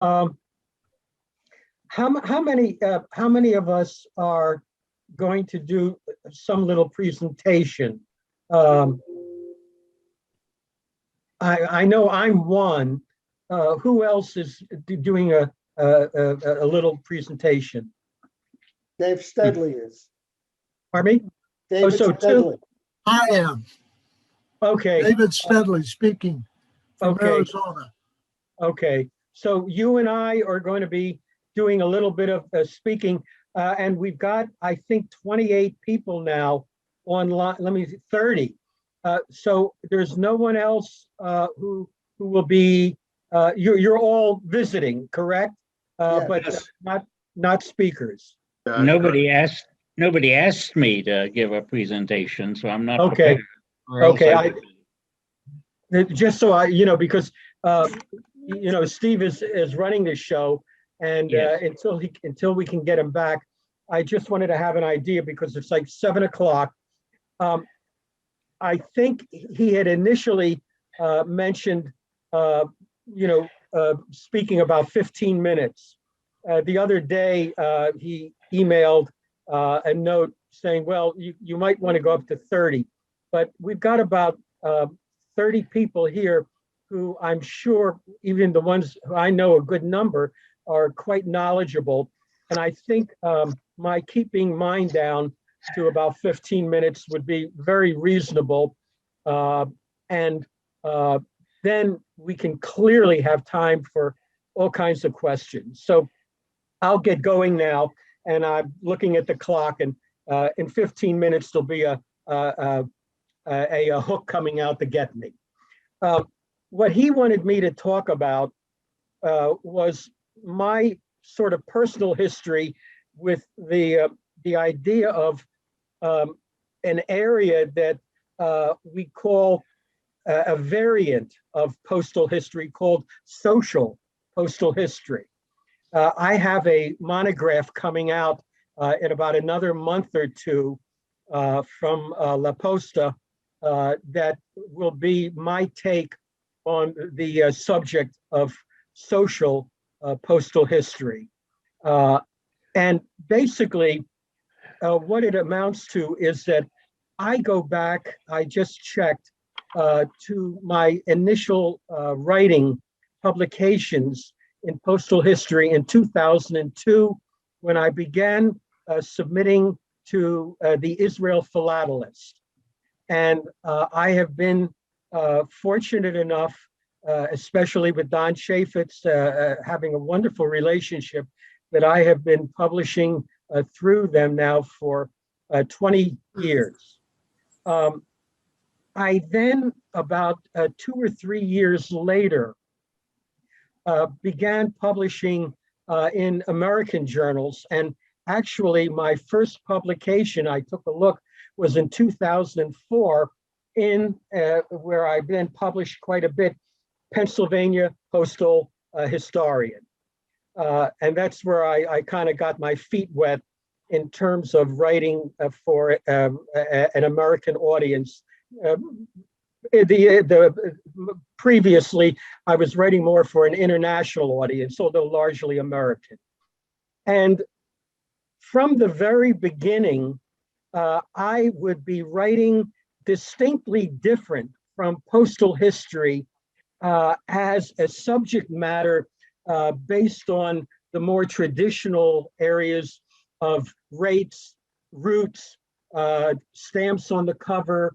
Um, how many of us are going to do some little presentation? Um, I know I'm one. Who else is doing a little presentation? Dave Steidly is. Pardon me? David so Steidly. I am Okay, David Steidly speaking from Okay. Arizona. okay. So you and I are going to be doing a little bit of speaking, and we've got, I think, 28 people now online. 30. So there's no one else who will be. You're all visiting, correct? Yes. But Yes. not speakers. Nobody asked me to give a presentation, so I'm not Okay. prepared. Or else Okay, I would. Just so because Steve is running this show, and Yes. until we can get him back, I just wanted to have an idea because it's like 7 o'clock. I think he had initially mentioned, speaking about 15 minutes. The other day, he emailed a note saying, well, you might want to go up to 30, but we've got about 30 people here who I'm sure, even the ones who I know a good number, are quite knowledgeable. And I think my keeping mine down to about 15 minutes would be very reasonable. And then we can clearly have time for all kinds of questions. So I'll get going now, and I'm looking at the clock, and in 15 minutes, there'll be a hook coming out to get me. What he wanted me to talk about was my sort of personal history with the idea of an area that we call a variant of postal history called social postal history. I have a monograph coming out in about another month or two from La Posta that will be my take on the subject of social postal history. And basically, what it amounts to is that I go back, I just checked, to my initial writing publications in postal history in 2002, when I began submitting to the Israel Philatelist. And I have been fortunate enough, especially with Don Chaffetz, having a wonderful relationship, that I have been publishing through them now for 20 years. I then, about 2 or 3 years later, began publishing in American journals. And actually, my first publication, I took a look, was in 2004 in where I then published quite a bit, Pennsylvania Postal Historian. And that's where I kind of got my feet wet in terms of writing for an American audience. Previously, I was writing more for an international audience, although largely American. And from the very beginning, I would be writing distinctly different from postal history as a subject matter based on the more traditional areas of rates, routes, stamps on the cover,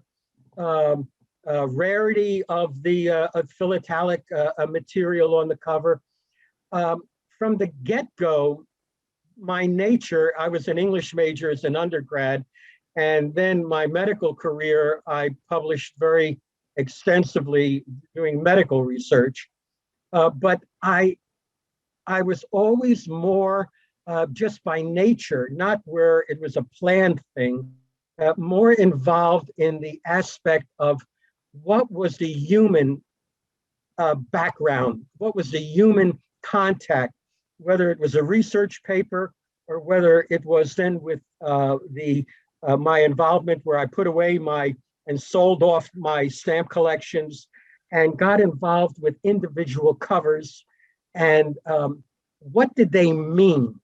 rarity of the philatelic material on the cover. From the get-go, my nature, I was an English major as an undergrad, and then my medical career, I published very extensively doing medical research. But I was always more just by nature, not where it was a planned thing, more involved in the aspect of what was the human background, what was the human contact, whether it was a research paper or whether it was then with my involvement where I put away and sold off my stamp collections and got involved with individual covers and what did they mean?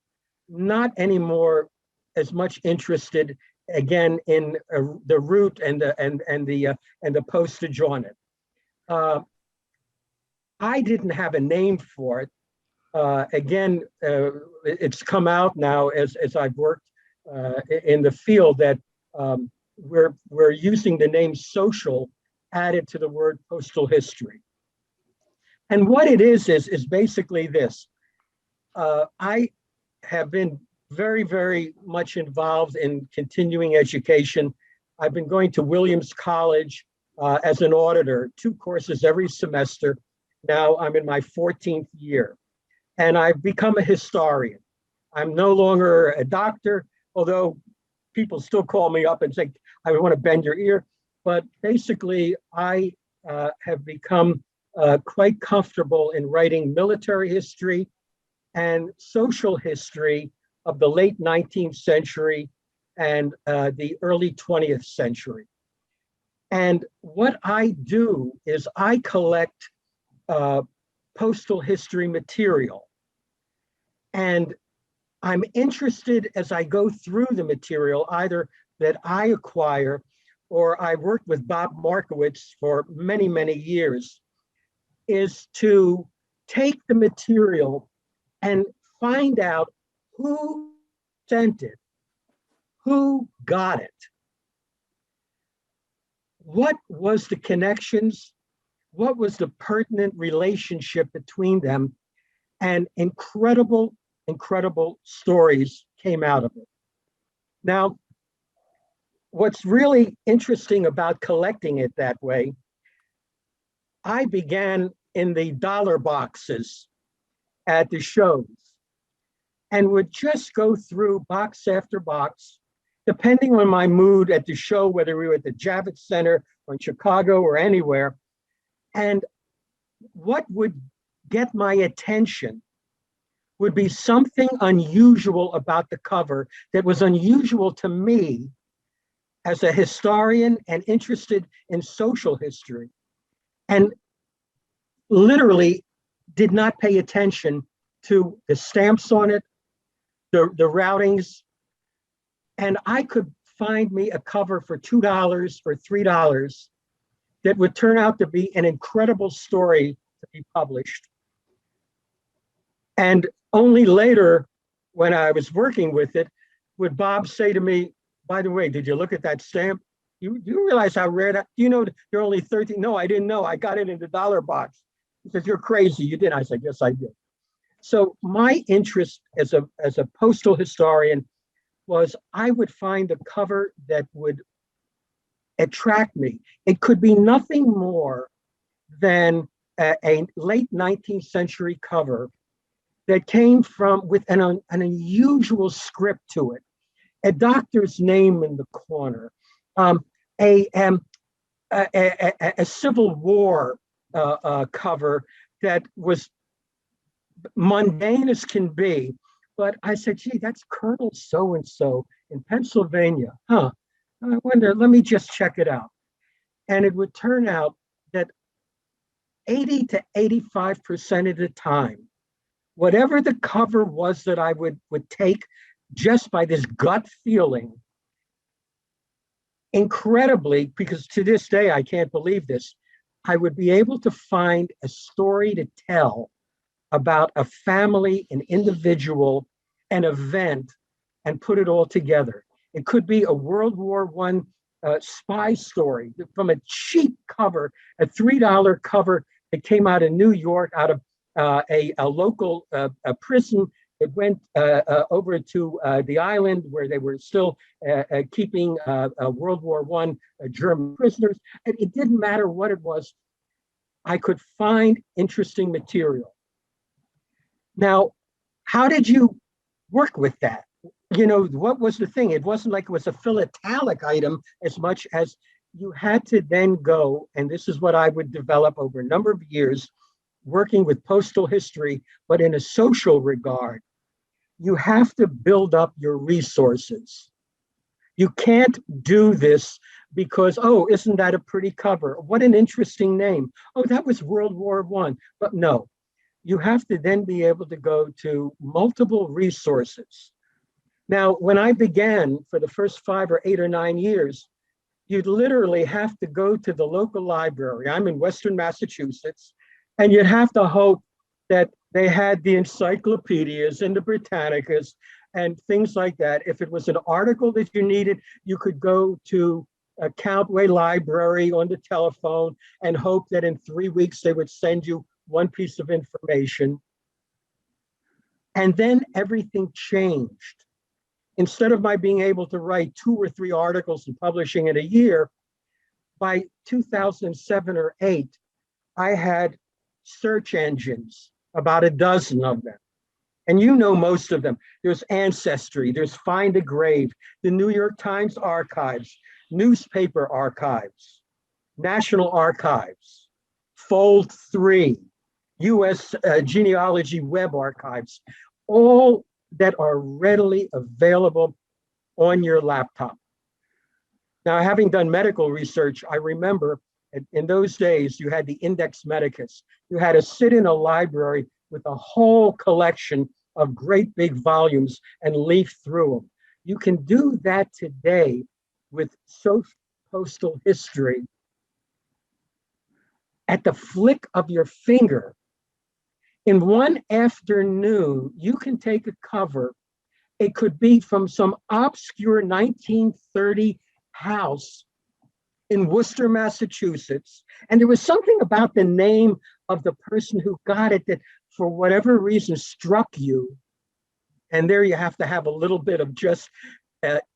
Not anymore as much interested again in the route and the postage on it. I didn't have a name for it. It's come out now as I've worked in the field that we're using the name social added to the word postal history. And what it is basically this. I have been very, very much involved in continuing education. I've been going to Williams College as an auditor, 2 courses every semester. Now I'm in my 14th year, and I've become a historian. I'm no longer a doctor, although people still call me up and say, I want to bend your ear. But basically, I have become quite comfortable in writing military history and social history of the late 19th century and the early 20th century. And what I do is I collect postal history material. And I'm interested as I go through the material, either that I acquire or I worked with Bob Markowitz for many, many years, is to take the material and find out who sent it, who got it, what was the connections, what was the pertinent relationship between them, and incredible stories came out of it. Now, what's really interesting about collecting it that way, I began in the dollar boxes at the shows and would just go through box after box, depending on my mood at the show, whether we were at the Javits Center or in Chicago or anywhere. And what would get my attention would be something unusual about the cover that was unusual to me as a historian and interested in social history, and literally did not pay attention to the stamps on it, the routings, and I could find me a cover for $2 or $3 that would turn out to be an incredible story to be published. And only later, when I was working with it, would Bob say to me, by the way, did you look at that stamp? You realize how rare that, you know, you're only 13. No, I didn't know. I got it in the dollar box. He says, you're crazy. You did. I said, yes, I did. So my interest as a postal historian was I would find a cover that would attract me. It could be nothing more than a late 19th century cover that came from with an unusual script to it, a doctor's name in the corner, a Civil War cover that was mundane as can be. But I said, gee, that's Colonel so-and-so in Pennsylvania. I wonder, let me just check it out. And it would turn out that 80 to 85% of the time, whatever the cover was that I would take just by this gut feeling, incredibly, because to this day, I can't believe this, I would be able to find a story to tell about a family, an individual, an event, and put it all together. It could be a World War I spy story from a cheap cover, a $3 cover that came out of New York, out of a local prison. It went over to the island where they were still keeping World War I German prisoners. And it didn't matter what it was. I could find interesting material. Now, how did you work with that? You know, what was the thing? It wasn't like it was a philatelic item as much as you had to then go, and this is what I would develop over a number of years, working with postal history, but in a social regard. You have to build up your resources. You can't do this because, oh, isn't that a pretty cover? What an interesting name. Oh, that was World War I. But no, you have to then be able to go to multiple resources. Now, when I began for the first 5 or 8 or 9 years, you'd literally have to go to the local library. I'm in Western Massachusetts, and you'd have to hope that they had the encyclopedias and the Britannicas and things like that. If it was an article that you needed, you could go to a Countway library on the telephone and hope that in 3 weeks they would send you one piece of information. And then everything changed. Instead of my being able to write 2 or 3 articles and publishing in a year, by 2007 or 8, I had search engines, about a dozen of them. And you know most of them. There's Ancestry, there's Find a Grave, the New York Times Archives, newspaper archives, National Archives, Fold 3, US Genealogy Web Archives, all that are readily available on your laptop. Now, having done medical research, I remember in those days, you had the Index Medicus. You had to sit in a library with a whole collection of great big volumes and leaf through them. You can do that today with social postal history. At the flick of your finger, in one afternoon, you can take a cover. It could be from some obscure 1930 house in Worcester, Massachusetts. And there was something about the name of the person who got it that for whatever reason struck you. And there you have to have a little bit of just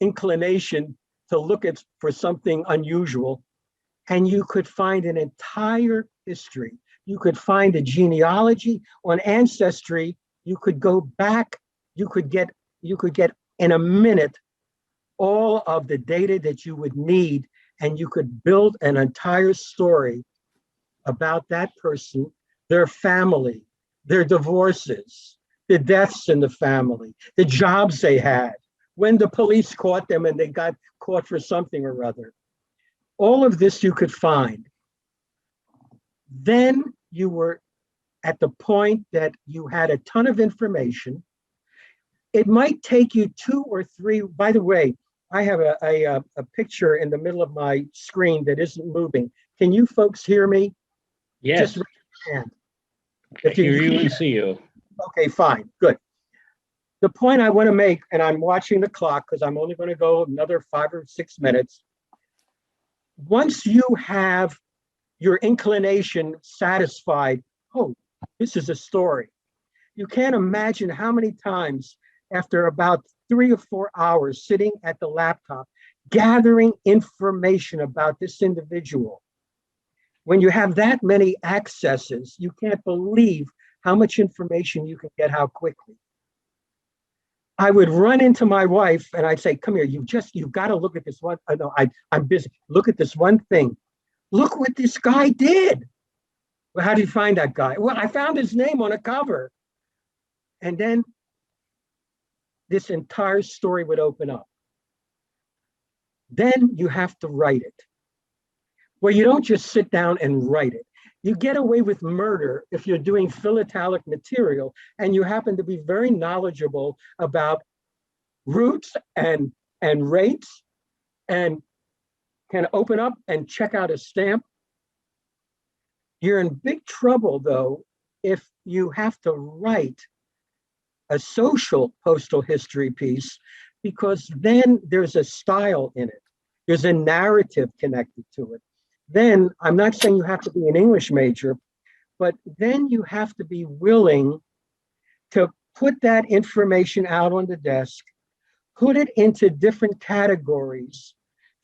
inclination to look at for something unusual. And you could find an entire history. You could find a genealogy on Ancestry. You could go back, you could get in a minute all of the data that you would need, and you could build an entire story about that person, their family, their divorces, the deaths in the family, the jobs they had, when the police caught them and they got caught for something or other. All of this you could find. Then you were at the point that you had a ton of information. It might take you 2 or 3, by the way, I have a picture in the middle of my screen that isn't moving. Can you folks hear me? Yes, Just raise your hand. I hear you and see you. Okay, fine, good. The point I want to make, and I'm watching the clock because I'm only going to go another 5 or 6 minutes. Once you have your inclination satisfied, oh, this is a story. You can't imagine how many times after about 3 or 4 hours sitting at the laptop, gathering information about this individual. When you have that many accesses, you can't believe how much information you can get how quickly. I would run into my wife and I'd say, come here, you've got to look at this one. No, I'm busy. Look at this one thing. Look what this guy did. Well, how did you find that guy? Well, I found his name on a cover. And then this entire story would open up. Then you have to write it. Well, you don't just sit down and write it. You get away with murder if you're doing philatelic material and you happen to be very knowledgeable about routes and rates and can open up and check out a stamp. You're in big trouble, though, if you have to write a social postal history piece, because then there's a style in it. There's a narrative connected to it. Then I'm not saying you have to be an English major, but then you have to be willing to put that information out on the desk, put it into different categories,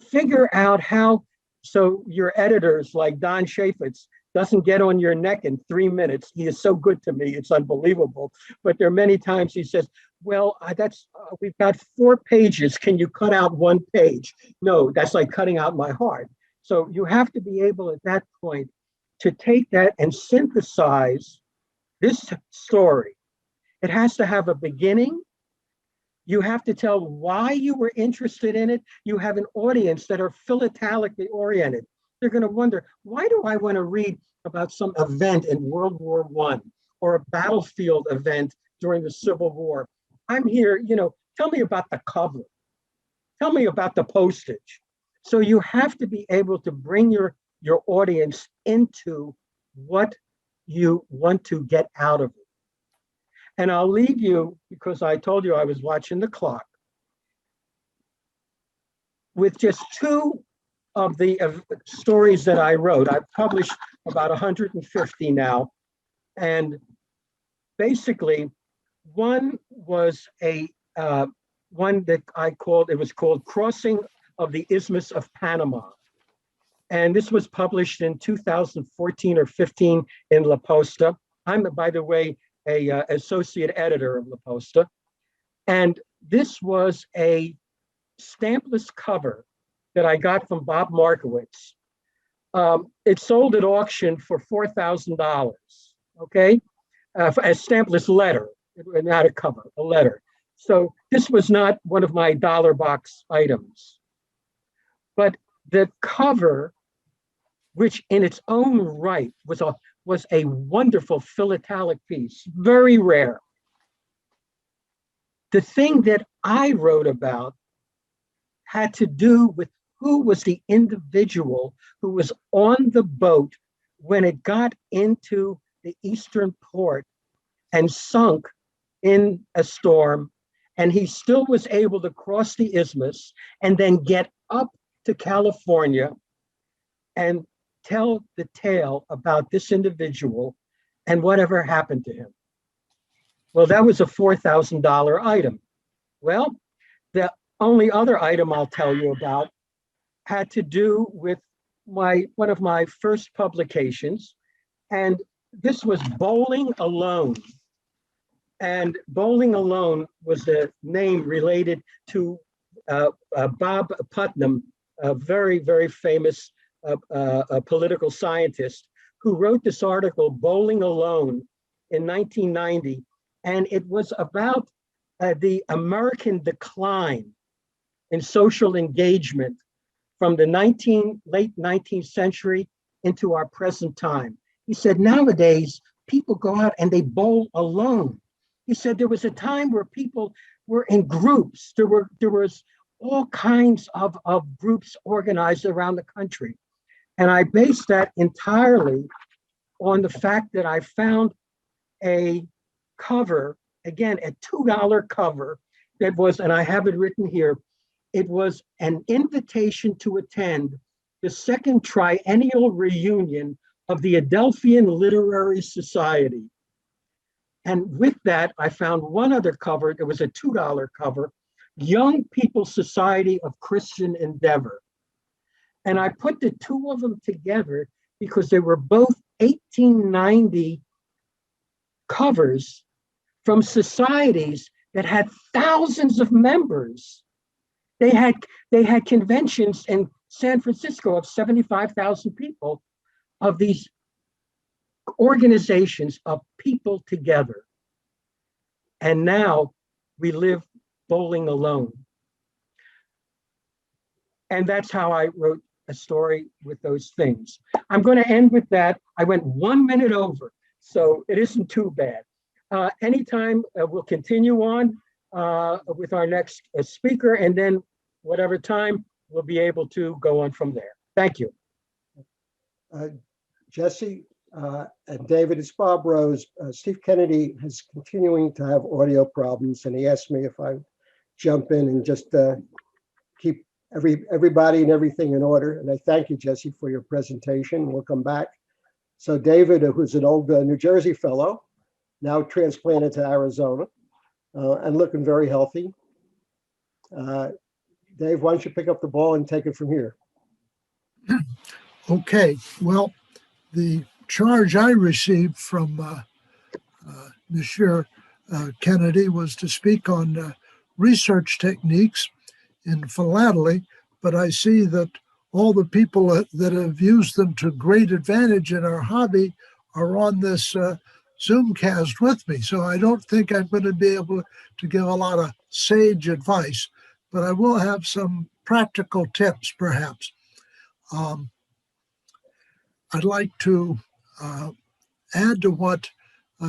figure out how, so your editors like Don Chaffetz doesn't get on your neck in 3 minutes. He is so good to me, it's unbelievable. But there are many times he says, well, we've got 4 pages. Can you cut out 1 page? No, that's like cutting out my heart. So you have to be able at that point to take that and synthesize this story. It has to have a beginning. You have to tell why you were interested in it. You have an audience that are philatelically oriented. They're going to wonder, why do I want to read about some event in World War I or a battlefield event during the Civil War. I'm here, tell me about the cover. Tell me about the postage. So you have to be able to bring your audience into what you want to get out of it. And I'll leave you, because I told you I was watching the clock, with just two of the stories that I wrote. I've published about 150 now. And basically, one was one that it was called Crossing of the Isthmus of Panama. And this was published in 2014 or 15 in La Posta. I'm, by the way, a associate editor of La Posta. And this was a stampless cover that I got from Bob Markowitz. It sold at auction for $4,000, okay? A stampless letter, not a cover, a letter. So this was not one of my dollar box items. But the cover, which in its own right was a wonderful philatelic piece, very rare. The thing that I wrote about had to do with who was the individual who was on the boat when it got into the eastern port and sunk in a storm, and he still was able to cross the isthmus and then get up to California and tell the tale about this individual and whatever happened to him. Well, that was a $4,000 item. Well, the only other item I'll tell you about had to do with one of my first publications, and this was Bowling Alone. And Bowling Alone was the name related to Bob Putnam, a very, very famous political scientist who wrote this article, Bowling Alone, in 1990. And it was about the American decline in social engagement from the late 19th century into our present time. He said, nowadays, people go out and they bowl alone. He said there was a time where people were in groups. There was all kinds of groups organized around the country. And I based that entirely on the fact that I found a cover, again, a $2 cover that was, and I have it written here, it was an invitation to attend the second triennial reunion of the Adelphian Literary Society. And with that, I found one other cover. It was a $2 cover, Young People's Society of Christian Endeavor. And I put the two of them together because they were both 1890 covers from societies that had thousands of members. They had conventions in San Francisco of 75,000 people, of these organizations of people together. And now we live bowling alone. And that's how I wrote a story with those things. I'm going to end with that. I went 1 minute over, so it isn't too bad. Anytime we'll continue on with our next speaker, and then whatever time we'll be able to go on from there. Thank you. Jesse and David, it's Bob Rose. Steve Kennedy is continuing to have audio problems, and he asked me if I jump in and just keep everybody and everything in order. And I thank you, Jesse, for your presentation. We'll come back. So David, who's an old New Jersey fellow, now transplanted to Arizona and looking very healthy. Dave, why don't you pick up the ball and take it from here? Okay, well, the charge I received from Monsieur Kennedy was to speak on research techniques in philately, but I see that all the people that have used them to great advantage in our hobby are on this Zoomcast with me. So I don't think I'm going to be able to give a lot of sage advice, but I will have some practical tips, perhaps. I'd like to add to what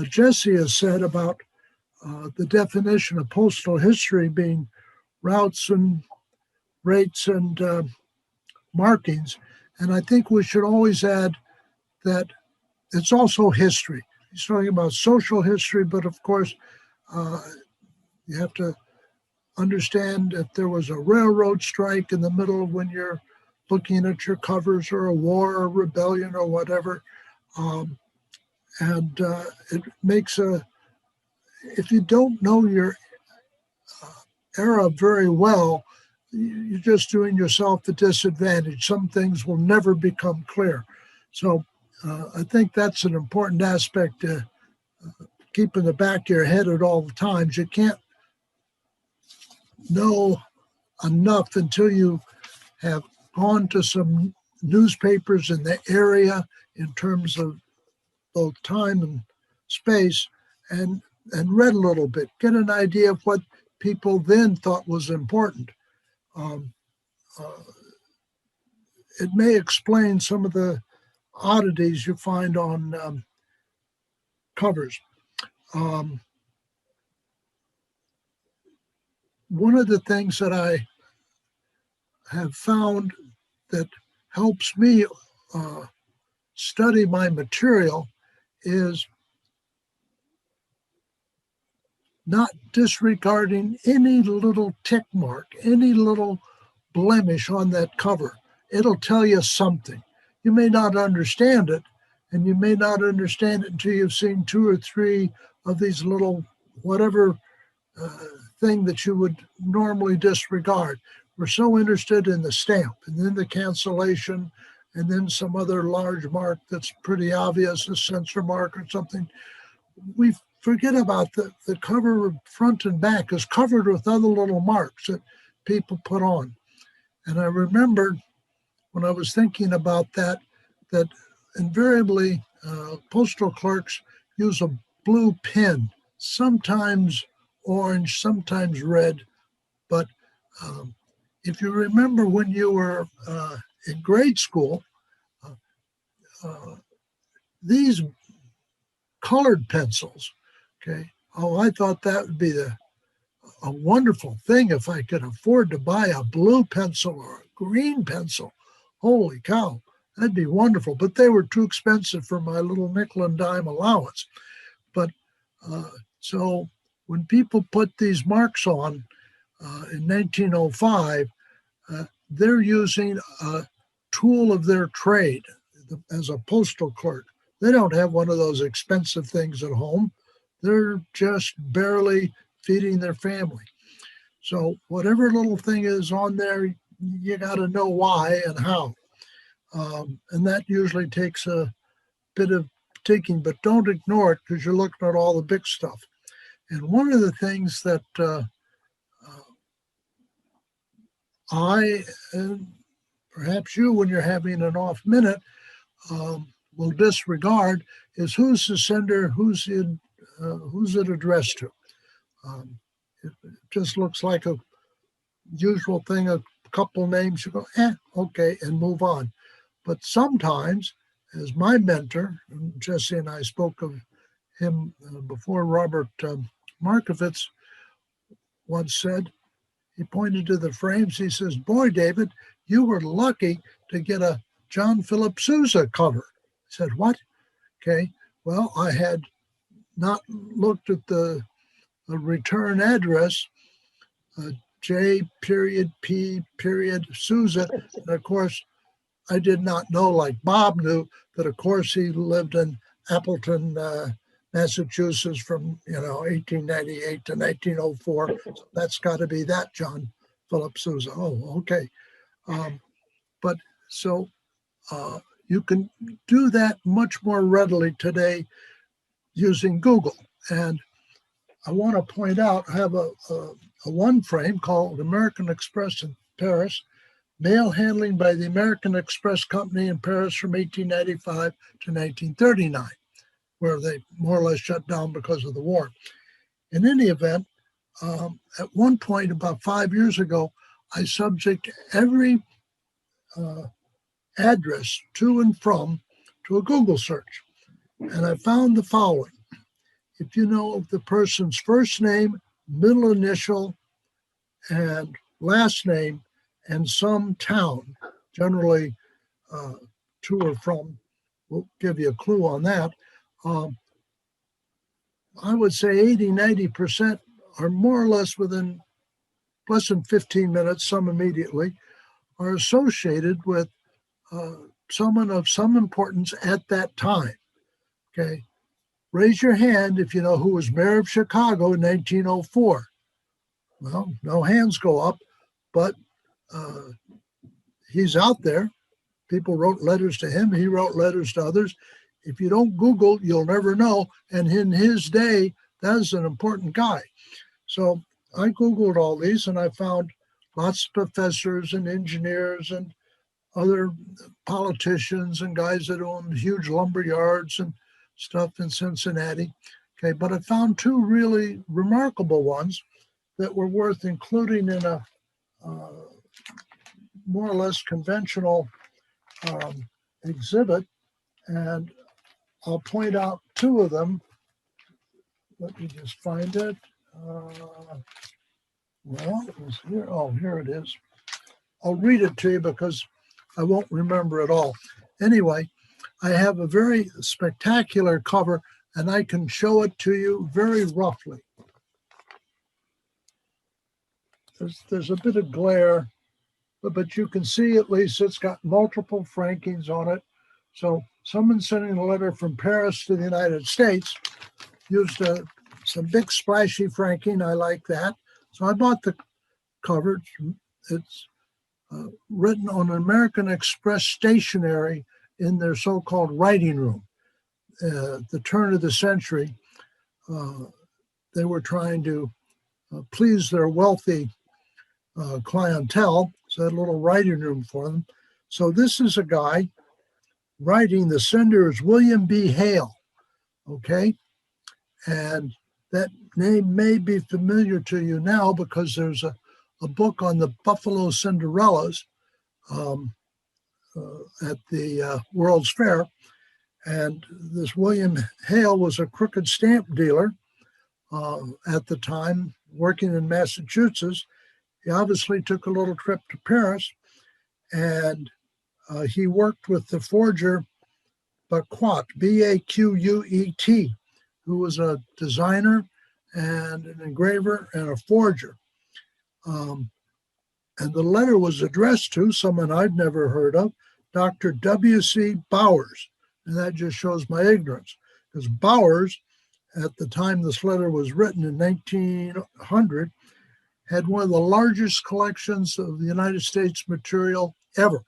Jesse has said about the definition of postal history being routes and rates and markings. And I think we should always add that it's also history. He's talking about social history, but of course, you have to understand if there was a railroad strike in the middle when you're looking at your covers, or a war or rebellion or whatever. And it makes if you don't know your era very well, you're just doing yourself a disadvantage. Some things will never become clear. So I think that's an important aspect to keep in the back of your head at all times. You can't know enough until you have gone to some newspapers in the area in terms of both time and space, and read a little bit, get an idea of what people then thought was important. It may explain some of the oddities you find on covers. One of the things that I have found that helps me study my material is not disregarding any little tick mark, any little blemish on that cover. It'll tell you something. You may not understand it, and you may not understand it until you've seen 2 or 3 of these little whatever thing that you would normally disregard. We're so interested in the stamp, and then the cancellation, and then some other large mark that's pretty obvious, a censor mark or something. We forget about the cover front and back is covered with other little marks that people put on. And I remembered when I was thinking about that invariably postal clerks use a blue pen, sometimes orange, sometimes red. But if you remember when you were in grade school, these colored pencils, okay, oh, I thought that would be a wonderful thing if I could afford to buy a blue pencil or a green pencil. Holy cow, that'd be wonderful. But they were too expensive for my little nickel and dime allowance. But so when people put these marks on in 1905, they're using a tool of their trade as a postal clerk. They don't have one of those expensive things at home. They're just barely feeding their family. So whatever little thing is on there, you got to know why and how. And that usually takes a bit of taking, but don't ignore it because you're looking at all the big stuff. And one of the things that I, and perhaps you, when you're having an off minute, will disregard is who's the sender, who's it addressed to. It just looks like a usual thing, a couple names, you go, okay, and move on. But sometimes, as my mentor, Jesse and I spoke of him before, Robert Markovitz once said, he pointed to the frames, he says, boy, David, you were lucky to get a John Philip Sousa cover. I said, what? Okay, well, I had not looked at the return address, J.P. Sousa. And of course, I did not know, like Bob knew, that of course he lived in Appleton, Massachusetts from 1898 to 1904. So that's got to be that John Philip Sousa. Oh, okay. But so you can do that much more readily today using Google. And I want to point out, I have a one frame called American Express in Paris, mail handling by the American Express Company in Paris from 1895 to 1939, where they more or less shut down because of the war. In any event, at one point about 5 years ago, I subject every address to and from to a Google search. And I found the following. if you know the person's first name, middle initial, and last name, and some town, generally to or from, will give you a clue on that. I would say 80–90% are more or less within less than 15 minutes, some immediately, are associated with someone of some importance at that time. Okay. Raise your hand if you know who was mayor of Chicago in 1904. Well, no hands go up, but he's out there. People wrote letters to him. He wrote letters to others. If you don't Google, you'll never know. And in his day, that was an important guy. So I Googled all these and I found lots of professors and engineers and other politicians and guys that own huge lumber yards and stuff in Cincinnati. Okay, but I found two really remarkable ones that were worth including in a more or less conventional exhibit. And I'll point out two of them. Let me just find it. Well, it was here. Oh, here it is. I'll read it to you because I won't remember it all. Anyway, I have a very spectacular cover and I can show it to you very roughly. There's a bit of glare, but you can see at least it's got multiple frankings on it. So someone sending a letter from Paris to the United States used some big splashy franking. I like that. So I bought the cover. It's written on American Express stationery in their so-called writing room. The turn of the century, they were trying to please their wealthy clientele, so they had a little writing room for them. So this is a guy writing. The sender is William B. Hale, okay? And that name may be familiar to you now because there's a book on the Buffalo Cinderellas at the World's Fair. And this William Hale was a crooked stamp dealer at the time, working in Massachusetts. He obviously took a little trip to Paris, and he worked with the forger Baquet, B-A-Q-U-E-T, who was a designer and an engraver and a forger. And the letter was addressed to someone I'd never heard of, Dr. W.C. Bowers. And that just shows my ignorance, because Bowers, at the time this letter was written in 1900, had one of the largest collections of the United States material ever.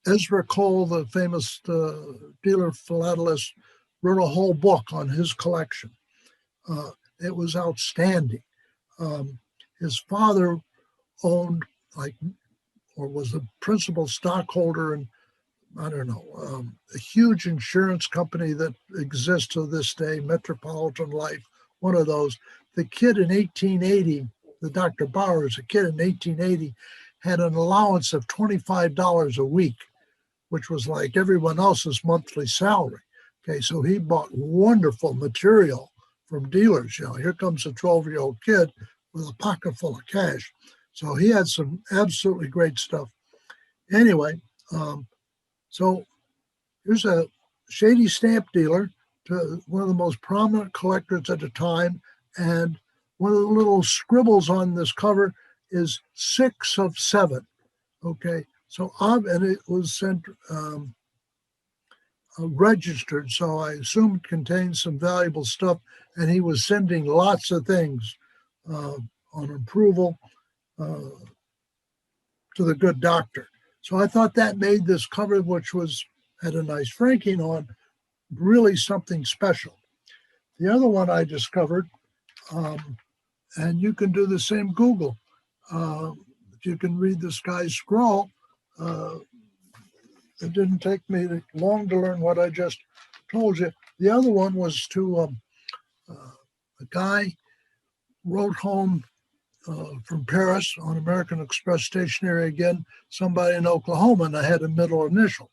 Ezra Cole, the famous dealer philatelist, wrote a whole book on his collection. It was outstanding. His father owned, or was the principal stockholder in, I don't know, a huge insurance company that exists to this day, Metropolitan Life, one of those. The kid in 1880, the Dr. Bowers, a kid in 1880, had an allowance of $25 a week, which was like everyone else's monthly salary. Okay, so he bought wonderful material from dealers. You know, here comes a 12-year-old kid with a pocket full of cash. So he had some absolutely great stuff. Anyway, so here's a shady stamp dealer to one of the most prominent collectors at the time. And one of the little scribbles on this cover is 6 of 7. Okay, so and it was sent registered, so I assume it contains some valuable stuff. And he was sending lots of things on approval to the good doctor. So I thought that made this cover, which had a nice franking on, really something special. The other one I discovered, and you can do the same Google. If you can read this guy's scrawl, it didn't take me long to learn what I just told you. The other one was to a guy wrote home from Paris on American Express stationery again, somebody in Oklahoma, and I had a middle initial.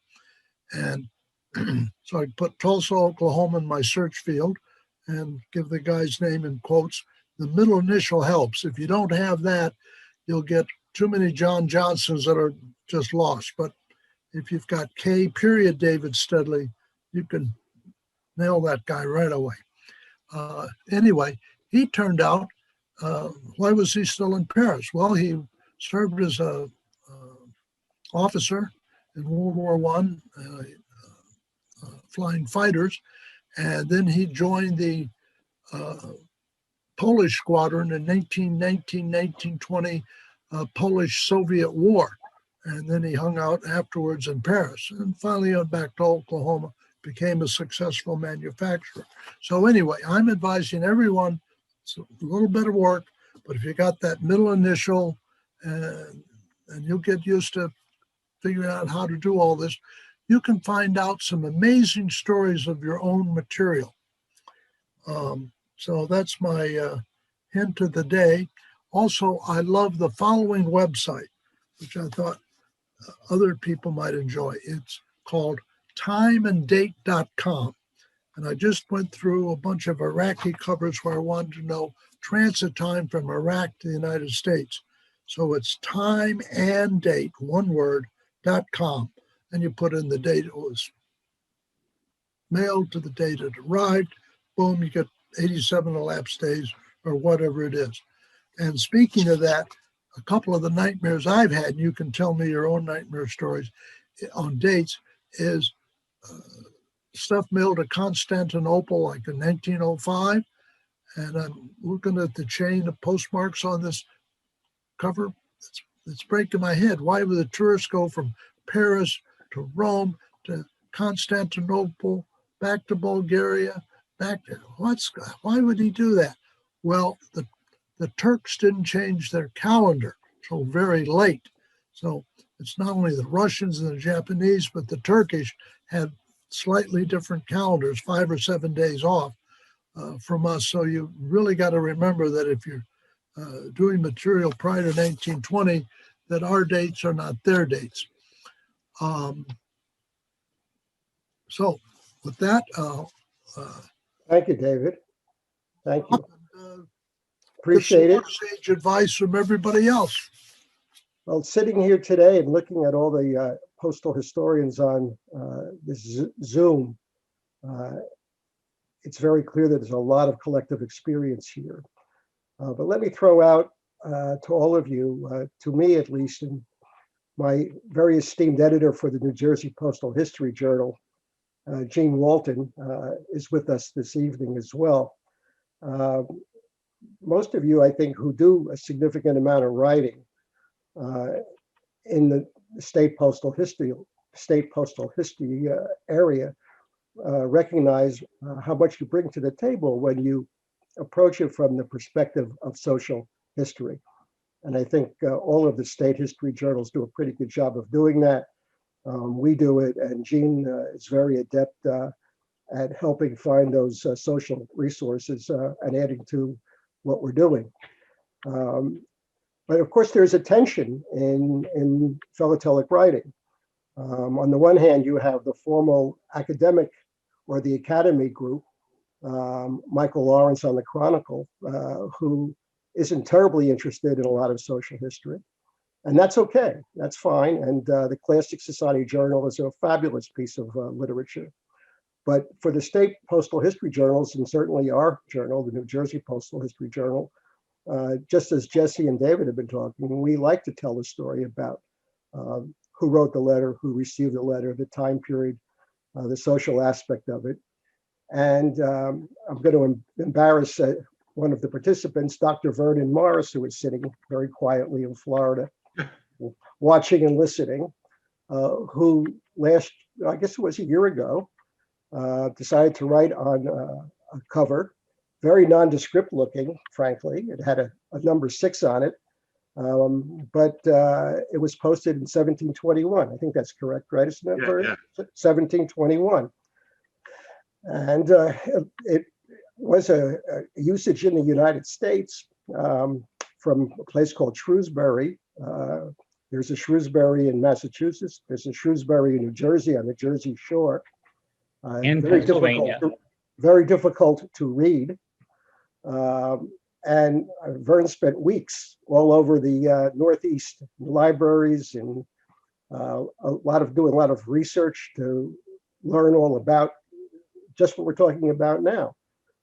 And So I put Tulsa, Oklahoma in my search field and give the guy's name in quotes. The middle initial helps. If you don't have that, you'll get too many John Johnsons that are just lost. But if you've got K period David Steidly, you can nail that guy right away. Anyway, he turned out, why was he still in Paris? Well, he served as a officer in World War I, flying fighters, and then he joined the Polish squadron in 1920 Polish-Soviet War. And then he hung out afterwards in Paris and finally went back to Oklahoma, became a successful manufacturer. So anyway, I'm advising everyone, it's a little bit of work, but if you got that middle initial and you'll get used to figuring out how to do all this, you can find out some amazing stories of your own material. So that's my hint of the day. Also, I love the following website, which I thought other people might enjoy. It's called timeanddate.com. And I just went through a bunch of Iraqi covers where I wanted to know transit time from Iraq to the United States. So it's time and date, one word, .com. And you put in the date it was mailed to the date it arrived. Boom, you get 87 elapsed days or whatever it is. And speaking of that, a couple of the nightmares I've had, and you can tell me your own nightmare stories on dates, is stuff mailed to Constantinople like in 1905. And I'm looking at the chain of postmarks on this cover. It's breaking my head. Why would the tourists go from Paris to Rome to Constantinople, back to Bulgaria, back to why would he do that? Well, the Turks didn't change their calendar till very late. So it's not only the Russians and the Japanese, but the Turkish had slightly different calendars, 5 or 7 days off from us. So you really got to remember that if you're doing material prior to 1920, that our dates are not their dates. So with that, Thank you, David. Thank you. and, Appreciate it. sage advice from everybody else. Well, sitting here today and looking at all the postal historians on this Zoom, it's very clear that there's a lot of collective experience here. But let me throw out to all of you, to me at least, and my very esteemed editor for the New Jersey Postal History Journal, Gene Walton, is with us this evening as well. Most of you, I think, who do a significant amount of writing in the state postal history area recognize how much you bring to the table when you approach it from the perspective of social history. And I think all of the state history journals do a pretty good job of doing that. We do it, and Gene is very adept at helping find those social resources and adding to what we're doing. But of course, there's a tension in philatelic writing. On the one hand, you have the formal academic or the academy group, Michael Lawrence on the Chronicle, who isn't terribly interested in a lot of social history. And that's okay, that's fine. And the Classic Society Journal is a fabulous piece of literature. But for the state postal history journals, and certainly our journal, the New Jersey Postal History Journal, just as Jesse and David have been talking, we like to tell the story about who wrote the letter, who received the letter, the time period, the social aspect of it. And I'm going to embarrass one of the participants, Dr. Vernon Morris, who is sitting very quietly in Florida, watching and listening, who I guess it was a year ago, decided to write on a cover, very nondescript looking, frankly. It had a number 6 on it, but it was posted in 1721. I think that's correct, right? Isn't that right? Yeah. 1721. And it was a usage in the United States from a place called Shrewsbury. There's a Shrewsbury in Massachusetts. There's a Shrewsbury in New Jersey on the Jersey Shore. In very Pennsylvania. very difficult to read. And Vern spent weeks all over the Northeast libraries and doing a lot of research to learn all about just what we're talking about now.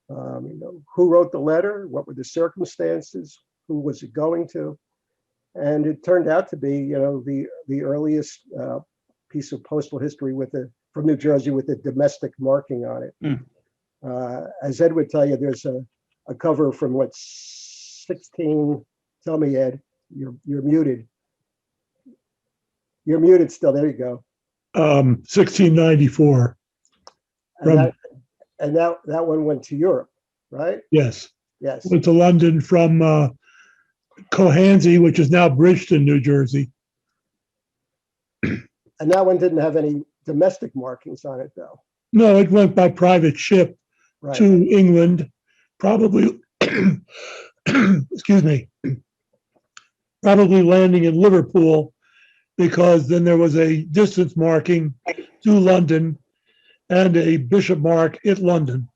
Who wrote the letter? What were the circumstances? Who was it going to? And it turned out to be, the earliest piece of postal history from New Jersey with a domestic marking on it. As Ed would tell you, there's a cover from 16. Tell me, Ed, you're muted. You're muted still. There you go. 1694. And that one went to Europe, right? Yes. Yes. Went to London from Cohansey, which is now Bridgeton, New Jersey. And that one didn't have any domestic markings on it, though. No, it went by private ship Right. to England, probably, excuse me, probably landing in Liverpool, because then there was a distance marking to London and a bishop mark at London.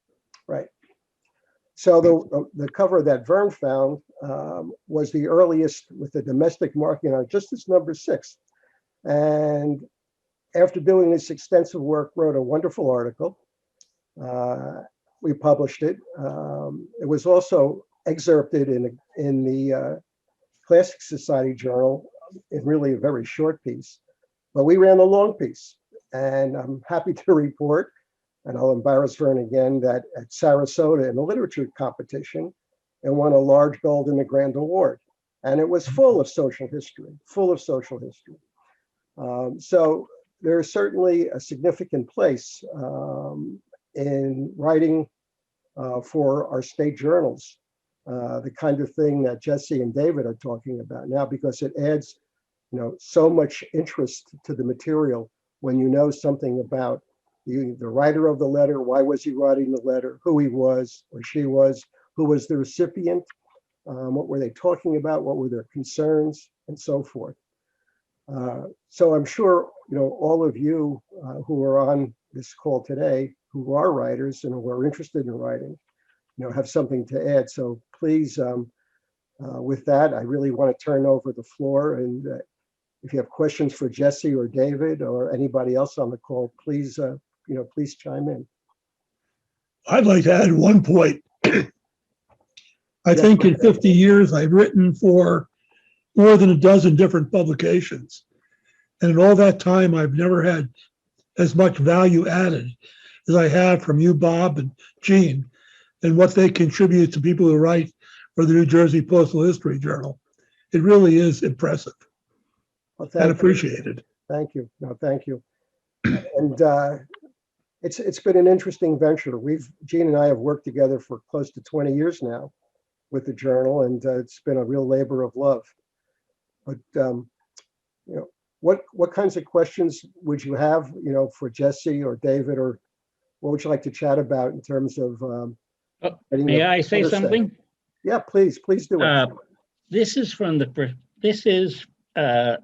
Right. So the cover that Vern found was the earliest with the domestic marking on it, just this number 6. And after doing this extensive work, wrote a wonderful article. We published it. It was also excerpted in the Classic Society Journal in really a very short piece. But we ran the long piece. And I'm happy to report, and I'll embarrass Vern again, that at Sarasota in a literature competition, it won a large gold in the Grand Award. And it was full of social history. So there is certainly a significant place in writing for our state journals, the kind of thing that Jesse and David are talking about now, because it adds, so much interest to the material when you know something about the writer of the letter, why was he writing the letter, who he was or she was, who was the recipient, what were they talking about, what were their concerns, and so forth. So I'm sure, all of you who are on this call today, who are writers and who are interested in writing, have something to add. So please, with that, I really want to turn over the floor. And if you have questions for Jesse or David or anybody else on the call, please, please chime in. I'd like to add one point. I think in 50 years, I've written for more than a dozen different publications. And in all that time, I've never had as much value added as I have from you, Bob and Gene, and what they contribute to people who write for the New Jersey Postal History Journal. It really is impressive and appreciated. Thank you. No, thank you. And it's been an interesting venture. Gene and I have worked together for close to 20 years now with the journal, and it's been a real labor of love. But what kinds of questions would you have, for Jesse or David, or what would you like to chat about in terms of? May I say something? Yeah, please do it. This is a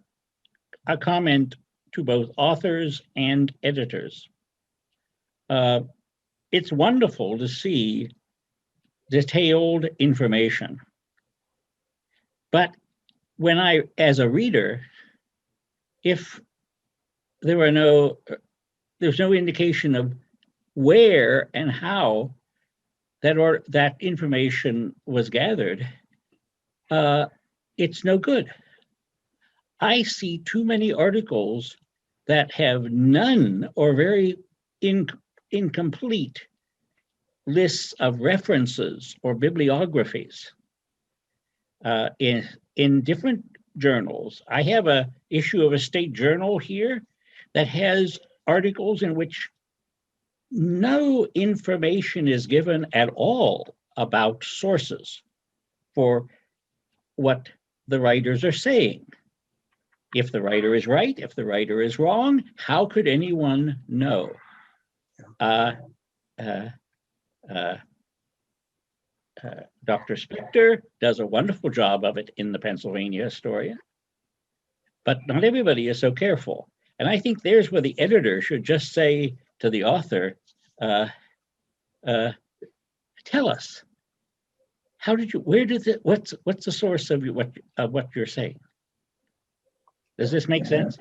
comment to both authors and editors. It's wonderful to see detailed information, but when as a reader, if there's no indication of where and how that information was gathered, it's no good. I see too many articles that have none or very incomplete lists of references or bibliographies in different journals. I have an issue of a state journal here that has articles in which no information is given at all about sources for what the writers are saying. If the writer is right, if the writer is wrong, how could anyone know? Dr. Spector does a wonderful job of it in the Pennsylvania Historian, but not everybody is so careful. And I think there's where the editor should just say to the author, uh, uh, tell us, what's the source of what you're saying? Does this make sense?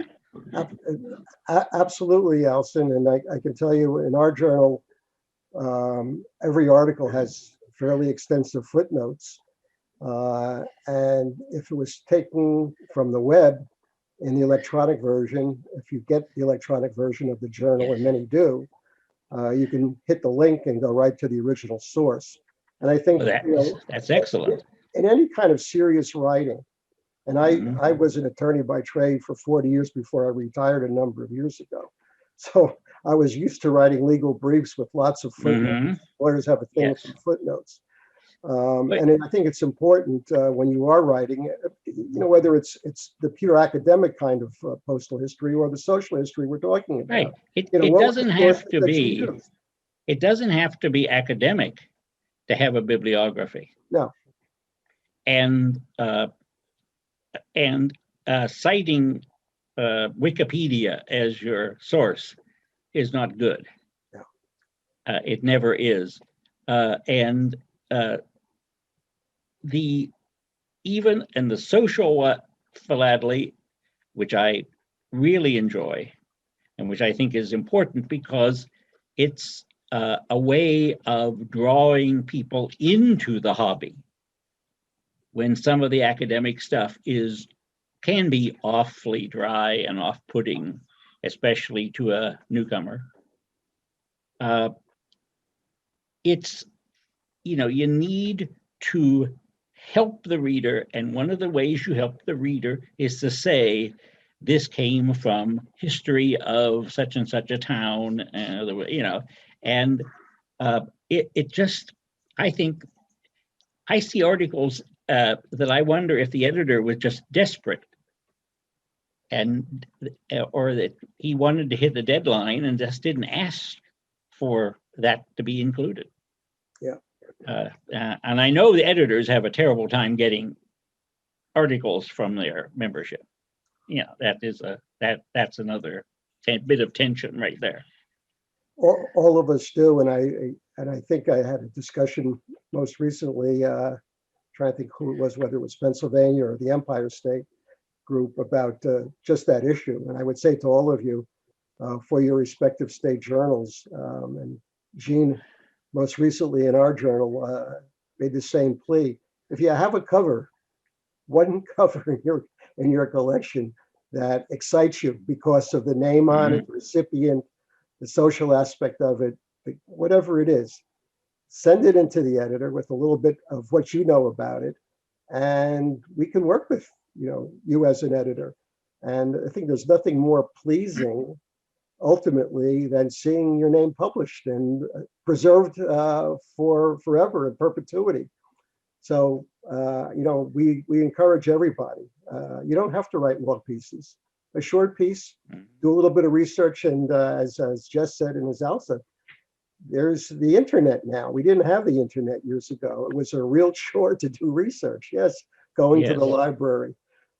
Absolutely, Alison. And I can tell you in our journal, every article has fairly extensive footnotes. And if it was taken from the web in the electronic version, if you get the electronic version of the journal, and many do, you can hit the link and go right to the original source. And I think that's excellent. In any kind of serious writing, and Mhm. I was an attorney by trade for 40 years before I retired a number of years ago. So I was used to writing legal briefs with lots of footnotes. Lawyers have a thing for footnotes. And I think it's important when you are writing, whether it's the pure academic kind of postal history or the social history we're talking about. Right. It doesn't have to be. It doesn't have to be academic to have a bibliography. No. And citing Wikipedia as your source is not good. No. It never is. Even in the social philately, which I really enjoy, and which I think is important because it's a way of drawing people into the hobby when some of the academic stuff can be awfully dry and off-putting, especially to a newcomer. You need to help the reader, and one of the ways you help the reader is to say, this came from history of such and such a town, and it just, I think, I see articles that I wonder if the editor was just desperate or that he wanted to hit the deadline and just didn't ask for that to be included. Yeah. And I know the editors have a terrible time getting articles from their membership. That's another bit of tension right there. All of us do, and I think I had a discussion most recently, trying to think who it was, whether it was Pennsylvania or the Empire State group, about just that issue. And I would say to all of you, for your respective state journals, and Jean, most recently in our journal, made the same plea. If you have one cover in your collection that excites you because of the name on it, the recipient, the social aspect of it, whatever it is, send it into the editor with a little bit of what you know about it, and we can work with you as an editor. And I think there's nothing more pleasing ultimately than seeing your name published and preserved for forever in perpetuity. So we encourage everybody. You don't have to write long pieces. A short piece, do a little bit of research, and as Jess said and as Al said, there's the internet now. We didn't have the internet years ago. It was a real chore to do research. Yes, going to the library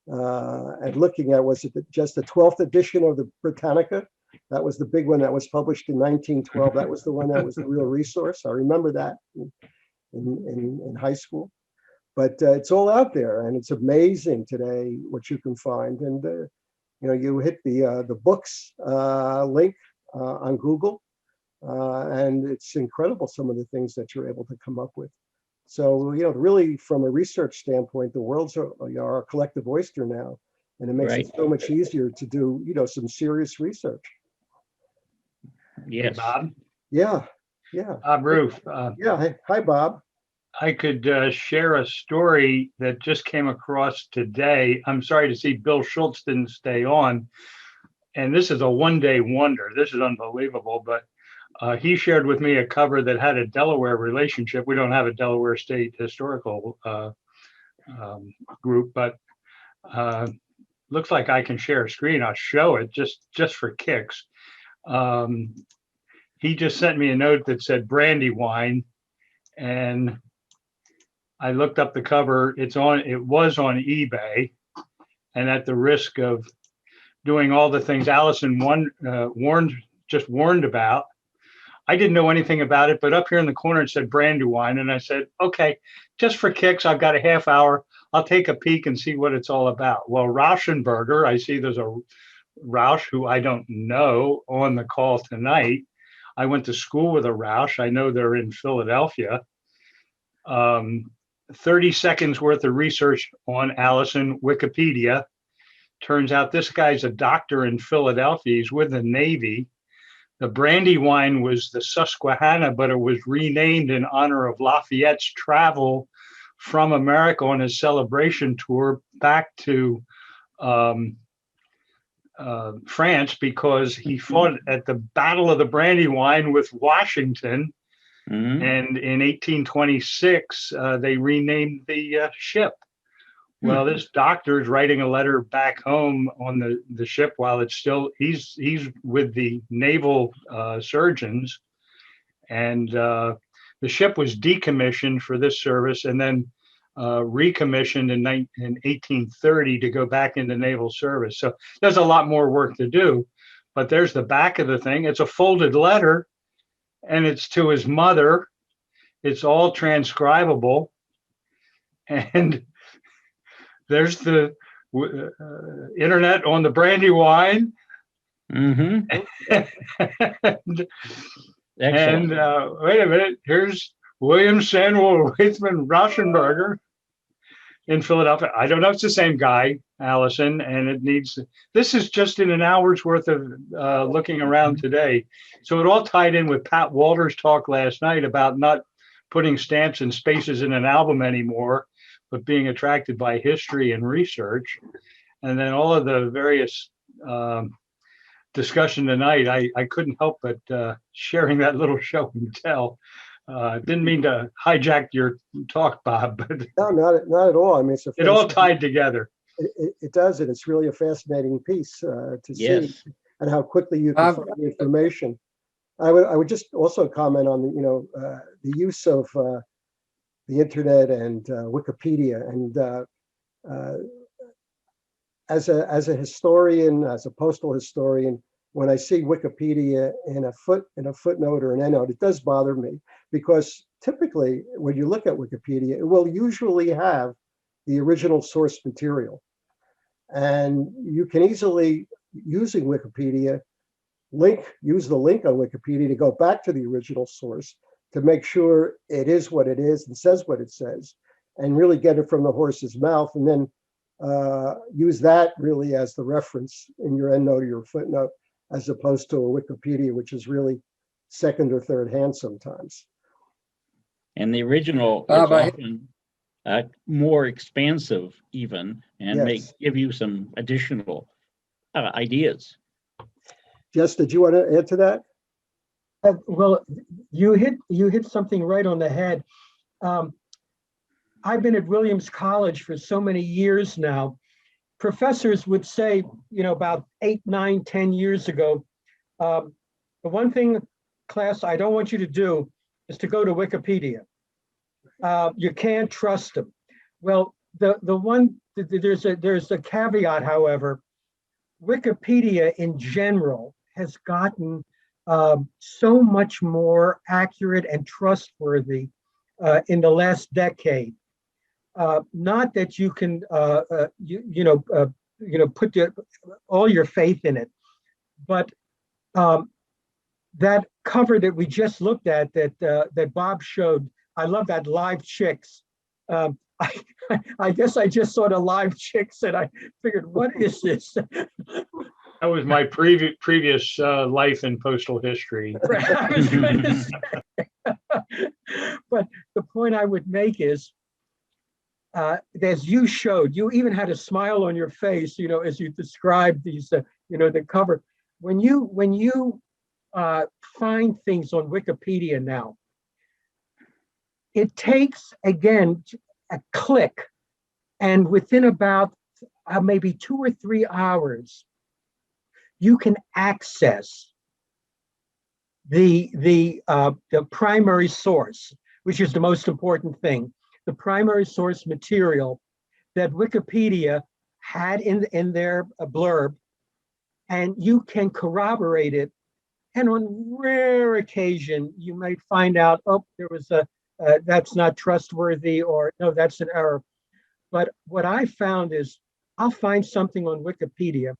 and looking at, was it just the 12th edition of the Britannica? That was the big one that was published in 1912. That was the one that was the real resource. I remember that in high school. But it's all out there, and it's amazing today what you can find. And you hit the books link on Google, and it's incredible some of the things that you're able to come up with. So really, from a research standpoint, the world's are a collective oyster now, and it makes it so much easier to do some serious research. Yes, hey, Bob. Yeah. Bob Roof. Yeah. Hi, Bob. I could share a story that just came across today. I'm sorry to see Bill Schultz didn't stay on. And this is a one-day wonder. This is unbelievable. But he shared with me a cover that had a Delaware relationship. We don't have a Delaware State historical group, but looks like I can share a screen. I'll show it just for kicks. He just sent me a note that said Brandywine, and I looked up the cover. It was on eBay, and at the risk of doing all the things Allison warned about, I didn't know anything about it, but up here in the corner it said Brandywine, and I said, okay, just for kicks, I've got a half hour. I'll take a peek and see what it's all about. Well, Rauschenberger, I see there's a Rausch who I don't know on the call tonight. I went to school with a Rausch. I know they're in Philadelphia. 30 seconds worth of research on Allison, Wikipedia. Turns out this guy's a doctor in Philadelphia. He's with the Navy. The Brandywine was the Susquehanna, but it was renamed in honor of Lafayette's travel from America on his celebration tour back to France, because he fought at the Battle of the Brandywine with Washington. Mhm. And in 1826, they renamed the ship. Well, this doctor is writing a letter back home on the ship while it's still, he's with the naval surgeons. And the ship was decommissioned for this service and then recommissioned in 1830 to go back into naval service. So there's a lot more work to do, but there's the back of the thing. It's a folded letter and it's to his mother. It's all transcribable. And there's the internet on the Brandywine. Mhm. and Excellent. wait a minute, here's William Samuel Waithman Rauschenberger in Philadelphia. I don't know if it's the same guy, Allison, and it needs, this is just in an hour's worth of looking around today. So it all tied in with Pat Walter's talk last night about not putting stamps and spaces in an album anymore, but being attracted by history and research. And then all of the various discussion tonight, I couldn't help but sharing that little show and tell. Didn't mean to hijack your talk, Bob, but No, not at all. I mean, it all tied together. It does, and it's really a fascinating piece to Yes. see, and how quickly you can find the information. I would just also comment on the use of the internet and Wikipedia, and as a historian, as a postal historian, when I see Wikipedia in a footnote or an endnote, it does bother me, because typically when you look at Wikipedia, it will usually have the original source material, and you can easily, using Wikipedia, use the link on Wikipedia to go back to the original source to make sure it is what it is and says what it says, and really get it from the horse's mouth, and then use that really as the reference in your endnote or your footnote, as opposed to a Wikipedia, which is really second or third hand sometimes. And the original is Bob, often more expansive even, and may Yes. give you some additional ideas. Jess, did you want to add to that? Well, you hit something right on the head. I've been at Williams College for so many years now. Professors would say, about 8, 9, 10 years ago, the one thing, class, I don't want you to do is to go to Wikipedia. You can't trust them. Well, there's a caveat, however. Wikipedia in general has gotten so much more accurate and trustworthy in the last decade. Not that you can put all your faith in it, but that cover that we just looked at, that Bob showed, I love that, live chicks. I guess I just saw the live chicks and I figured, what is this? That was my previous life in postal history. I was going to say. But the point I would make is, as you showed, you even had a smile on your face, as you described these, the cover. When you find things on Wikipedia now, it takes, again, a click, and within about maybe 2 or 3 hours, you can access the primary source, which is the most important thing, the primary source material that Wikipedia had in their blurb, and you can corroborate it And on rare occasion, you might find out, oh, there was that's not trustworthy, or no, that's an error. But what I found is I'll find something on Wikipedia.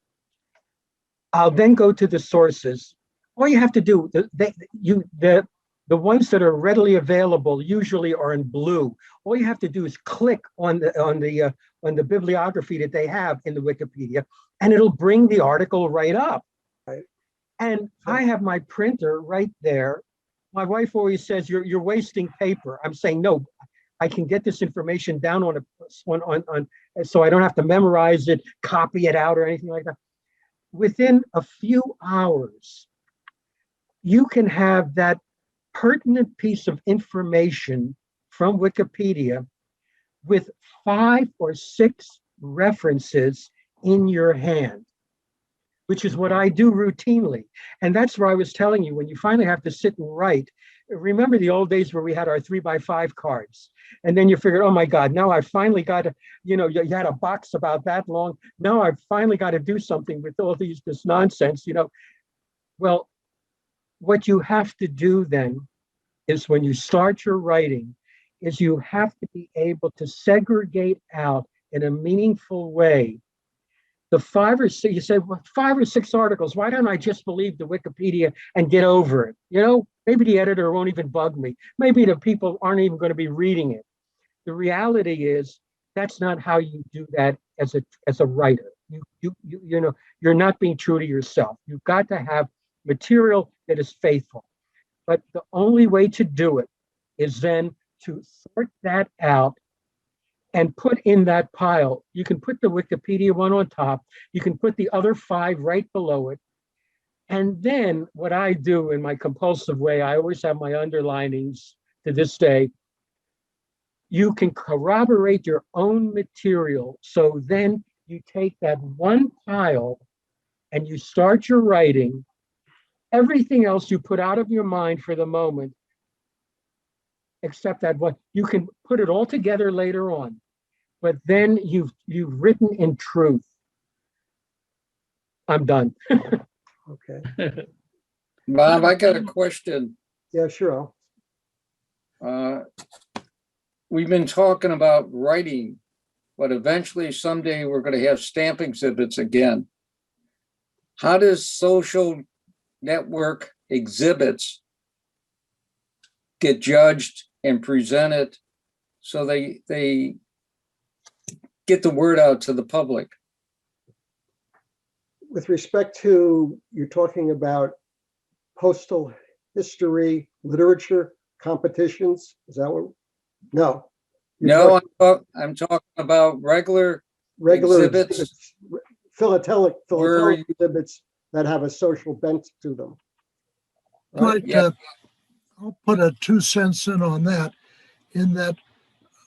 I'll then go to the sources. All you have to do, the ones that are readily available usually are in blue. All you have to do is click on the bibliography that they have in the Wikipedia, and it'll bring the article right up. Right. And I have my printer right there. My wife always says, you're wasting paper. I'm saying, no, I can get this information down on so I don't have to memorize it, copy it out, or anything like that. Within a few hours, you can have that pertinent piece of information from Wikipedia with 5 or 6 references in your hand, which is what I do routinely. And that's where I was telling you, when you finally have to sit and write, remember the old days where we had our 3x5 cards, and then you figured, oh my God, now I finally got to, you had a box about that long. Now I've finally got to do something with all this nonsense, Well, what you have to do then is, when you start your writing, is you have to be able to segregate out in a meaningful way the 5 or 6, you say, well, 5 or 6 articles. Why don't I just believe the Wikipedia and get over it? Maybe the editor won't even bug me. Maybe the people aren't even going to be reading it. The reality is that's not how you do that as a writer. You're not being true to yourself. You've got to have material that is faithful. But the only way to do it is then to sort that out and put in that pile. You can put the Wikipedia one on top. You can put the other 5 right below it. And then what I do in my compulsive way, I always have my underlinings to this day. You can corroborate your own material. So then you take that one pile and you start your writing. Everything else you put out of your mind for the moment, except that one. You can put it all together later on, but then you've written in truth. I'm done. Okay. Bob, I got a question. Yeah, sure. We've been talking about writing, but eventually someday we're going to have stamp exhibits again. How does social network exhibits get judged and presented so they get the word out to the public? With respect to, you're talking about postal history, literature competitions, is that what? No. No, I'm talking about regular exhibits. Philatelic Where- exhibits that have a social bent to them. Right. Yeah. I'll put a 2 cents in on that, in that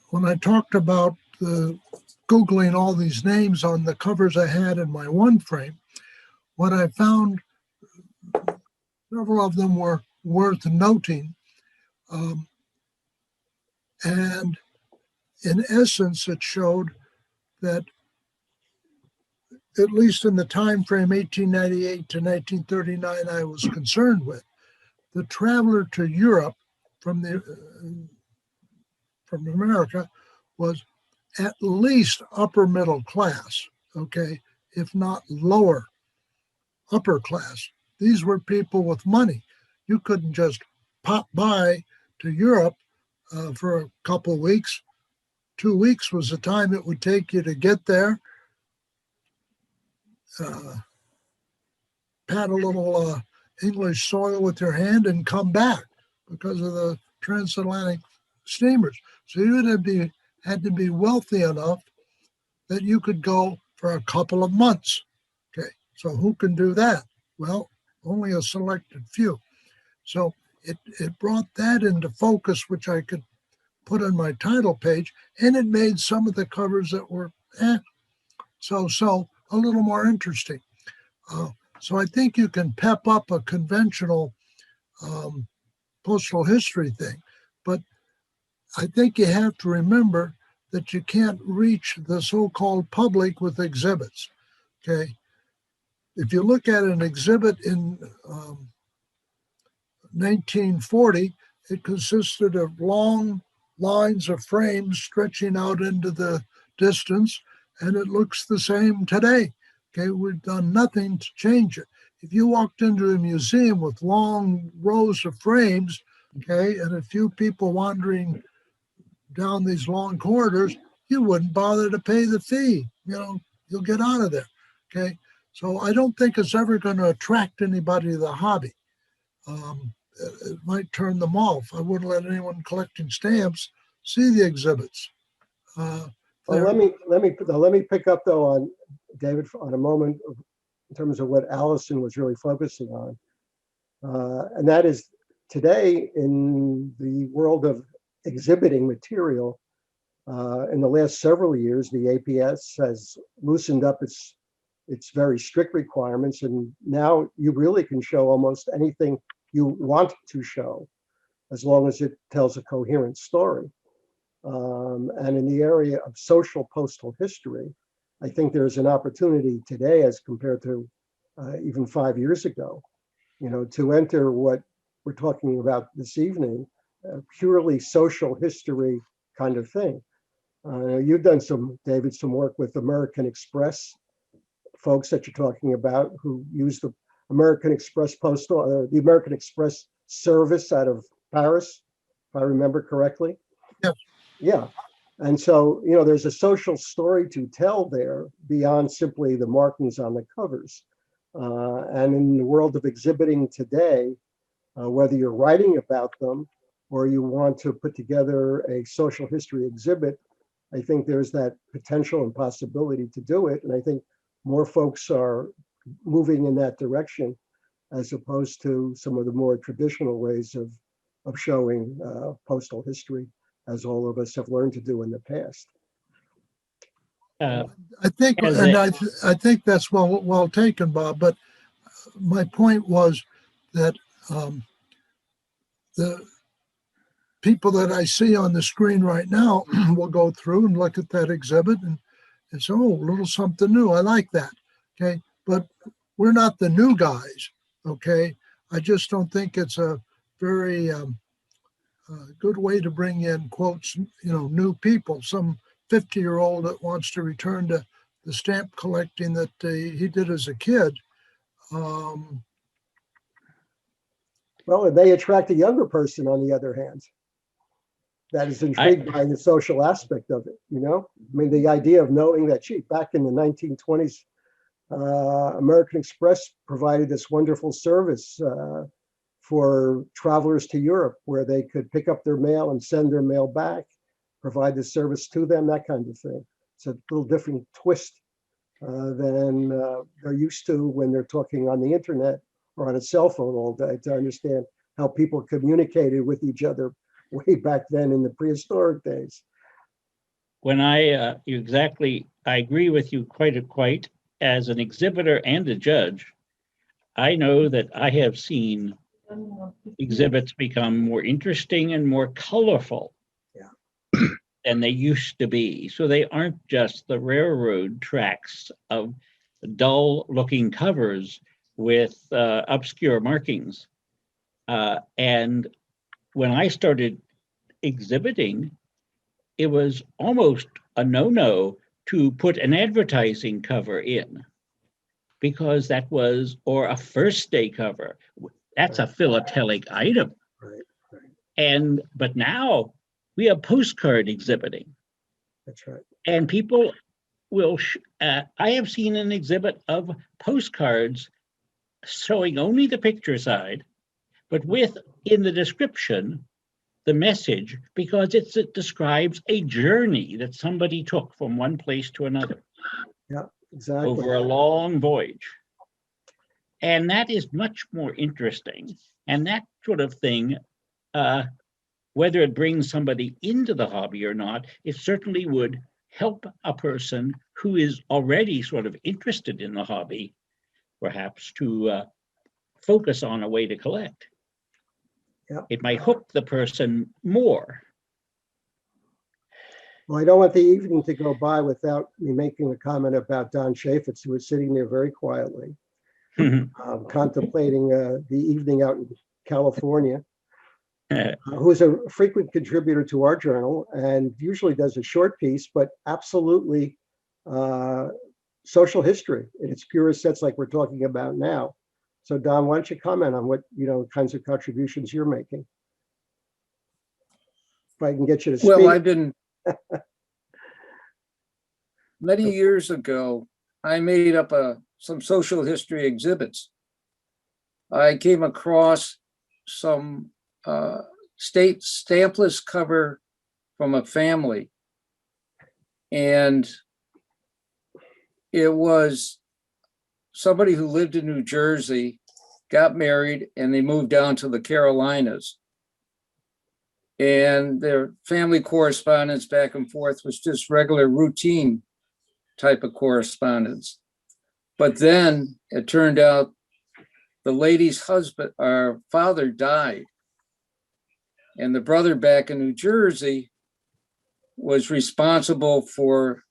when I talked about Googling all these names on the covers I had in my one frame, what I found, several of them were worth noting. And in essence, it showed that, at least in the time frame 1898 to 1939 I was concerned with, the traveler to Europe from America was at least upper middle class, okay, if not lower upper class. These were people with money. You couldn't just pop by to Europe for a couple of weeks. 2 weeks was the time it would take you to get there, pat a little English soil with your hand and come back because of the transatlantic steamers. So you would had to be wealthy enough that you could go for a couple of months. Okay, so who can do that? Well, only a selected few. So it brought that into focus, which I could put on my title page, and it made some of the covers that were so a little more interesting. So I think you can pep up a conventional postal history thing, but I think you have to remember that you can't reach the so-called public with exhibits. Okay, if you look at an exhibit in 1940, it consisted of long lines of frames stretching out into the distance, and it looks the same today. Okay, we've done nothing to change it. If you walked into a museum with long rows of frames, okay, and a few people wandering down these long corridors, you wouldn't bother to pay the fee. You know, you'll get out of there. Okay, so I don't think it's ever going to attract anybody to the hobby. It might turn them off. I wouldn't let anyone collecting stamps see the exhibits. Well, let me pick up though on David on a moment in terms of what Allison was really focusing on, and that is today in the world of exhibiting material. In the last several years, the APS has loosened up its very strict requirements, and now you really can show almost anything you want to show, as long as it tells a coherent story. And in the area of social postal history, I think there's an opportunity today, as compared to even 5 years ago, you know, to enter what we're talking about this evening, purely social history kind of thing. You've done David, some work with American Express folks that you're talking about, who use the American Express the American Express service out of Paris, if I remember correctly. Yep. Yeah. And so, you know, there's a social story to tell there beyond simply the markings on the covers. And in the world of exhibiting today, whether you're writing about them or you want to put together a social history exhibit, I think there's that potential and possibility to do it. And I think more folks are moving in that direction, as opposed to some of the more traditional ways of showing postal history, as all of us have learned to do in the past. I think, and I think that's well taken, Bob. But my point was that the people that I see on the screen right now will go through and look at that exhibit and say, "Oh, a little something new. I like that." Okay, but we're not the new guys. Okay, I just don't think it's a very good way to bring in, quotes, you know, new people. Some 50-year-old that wants to return to the stamp collecting that he did as a kid. Well, it may attract a younger person, on the other hand, that is intrigued by the social aspect of it. You know, I mean, the idea of knowing that, gee, back in the 1920s, American Express provided this wonderful service for travelers to Europe, where they could pick up their mail and send their mail back, provide the service to them, that kind of thing. It's a little different twist than they're used to when they're talking on the internet or on a cell phone all day, to understand how people communicated with each other way back then in the prehistoric days. When I agree with you quite. As an exhibitor and a judge, I know that I have seen exhibits become more interesting and more colorful than they used to be. So they aren't just the railroad tracks of dull looking covers with obscure markings. And when I started exhibiting, it was almost a no-no to put an advertising cover in, because that was, or a first day cover. That's a philatelic item. Right. But now we have postcard exhibiting. That's right. And people will, I have seen an exhibit of postcards showing only the picture side, but with, in the description, the message, because it describes a journey that somebody took from one place to another. Yeah, exactly. Over a long voyage. And that is much more interesting. And that sort of thing, whether it brings somebody into the hobby or not, it certainly would help a person who is already sort of interested in the hobby, perhaps, to focus on a way to collect. Yeah. It might hook the person more. Well, I don't want the evening to go by without me making a comment about Don Chaffetz, who was sitting there very quietly, contemplating the evening out California, who's a frequent contributor to our journal and usually does a short piece, but absolutely social history in its purest sense, like we're talking about now. So Don, why don't you comment on what, kinds of contributions you're making? If I can get you to speak. Well, I've been, many years ago, I made up some social history exhibits. I came across some state stampless cover from a family. And it was somebody who lived in New Jersey, got married, and they moved down to the Carolinas. And their family correspondence back and forth was just regular routine type of correspondence. But then it turned out the lady's husband, our father, died. And the brother back in New Jersey was responsible for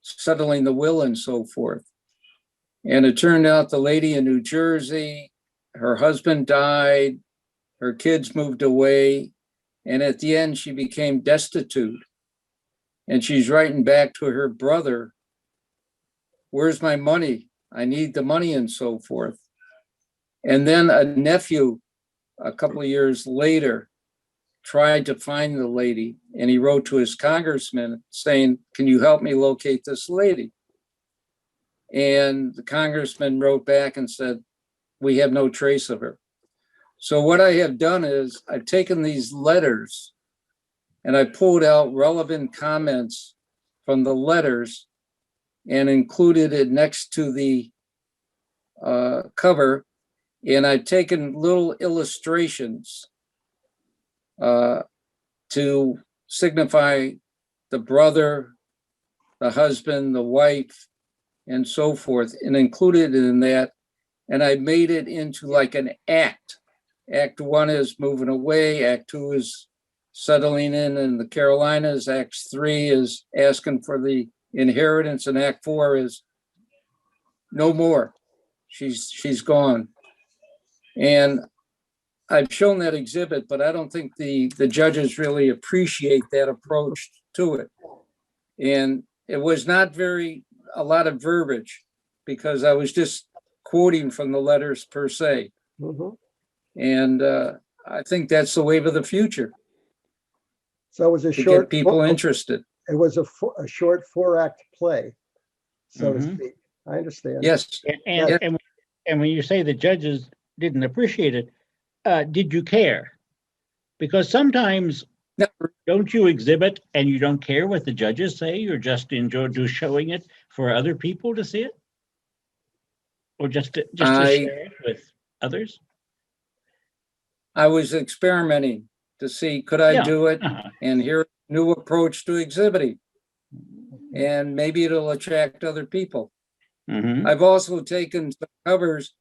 settling the will and so forth. And it turned out the lady in New Jersey, her husband died, her kids moved away, and at the end she became destitute. And she's writing back to her brother, "Where's my money? I need the money," and so forth. And then a nephew, a couple of years later, tried to find the lady, and he wrote to his congressman saying, "Can you help me locate this lady?" And the congressman wrote back and said, "We have no trace of her." So what I have done is I've taken these letters and I pulled out relevant comments from the letters and included it next to the cover. And I've taken little illustrations to signify the brother, the husband, the wife, and so forth, and included in that. And I made it into like an act. Act 1 is moving away. Act 2 is settling in the Carolinas. Act 3 is asking for the inheritance. And Act 4 is no more. She's gone. And I've shown that exhibit, but I don't think the judges really appreciate that approach to it. And it was not a lot of verbiage because I was just quoting from the letters per se. Mhm. And I think that's the wave of the future, So it was a to short, get people interested. it was a short 4-act play, so to Mhm. speak. I understand. Yes. And when you say the judges didn't appreciate it, did you care? Because sometimes No. don't you exhibit and you don't care what the judges say? You're just showing it for other people to see it, or just to share it with others. I was experimenting to see, could I do it? Uh-huh. And here's a new approach to exhibiting. And maybe it'll attract other people. Mhm. I've also taken some covers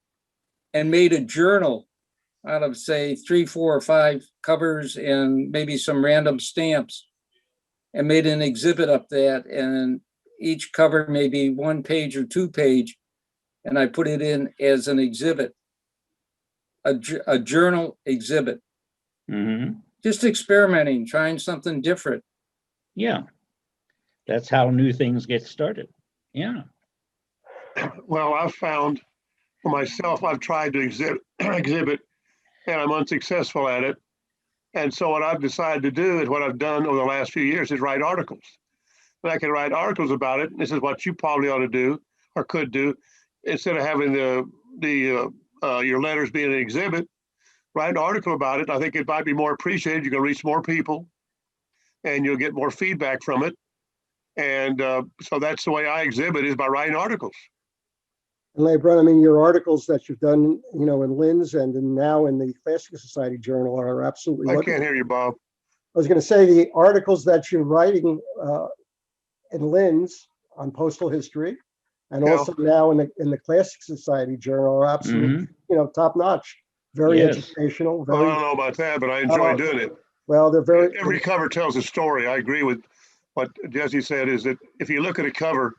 and made a journal out of, say, 3, 4, or 5 covers and maybe some random stamps, and made an exhibit up that. And each cover may be 1 page or 2 page, and I put it in as an exhibit, a journal exhibit. Mhm. Just experimenting, trying something different. Yeah, that's how new things get started. Yeah. Well, I've found for myself, I've tried to exhibit, and I'm unsuccessful at it. And so what I've decided to do is what I've done over the last few years is write articles. And I can write articles about it. This is what you probably ought to do or could do, instead of having your letters being an exhibit. Write an article about it. I think it might be more appreciated. You can reach more people, and you'll get more feedback from it. And so that's the way I exhibit, is by writing articles. And LeBron, I mean, your articles that you've done, in Lynn's and now in the Classical Society Journal are absolutely I wonderful. can't hear you, Bob. I was going to say the articles that you're writing in Lynn's on postal history, and Yeah. also now in the Classic Society Journal are absolutely, top notch. Very Yes. educational. Well, I Very don't know about that, but I enjoy doing it. well. They're very. Every cover tells a story. I agree with what Jesse said, is that if you look at a cover,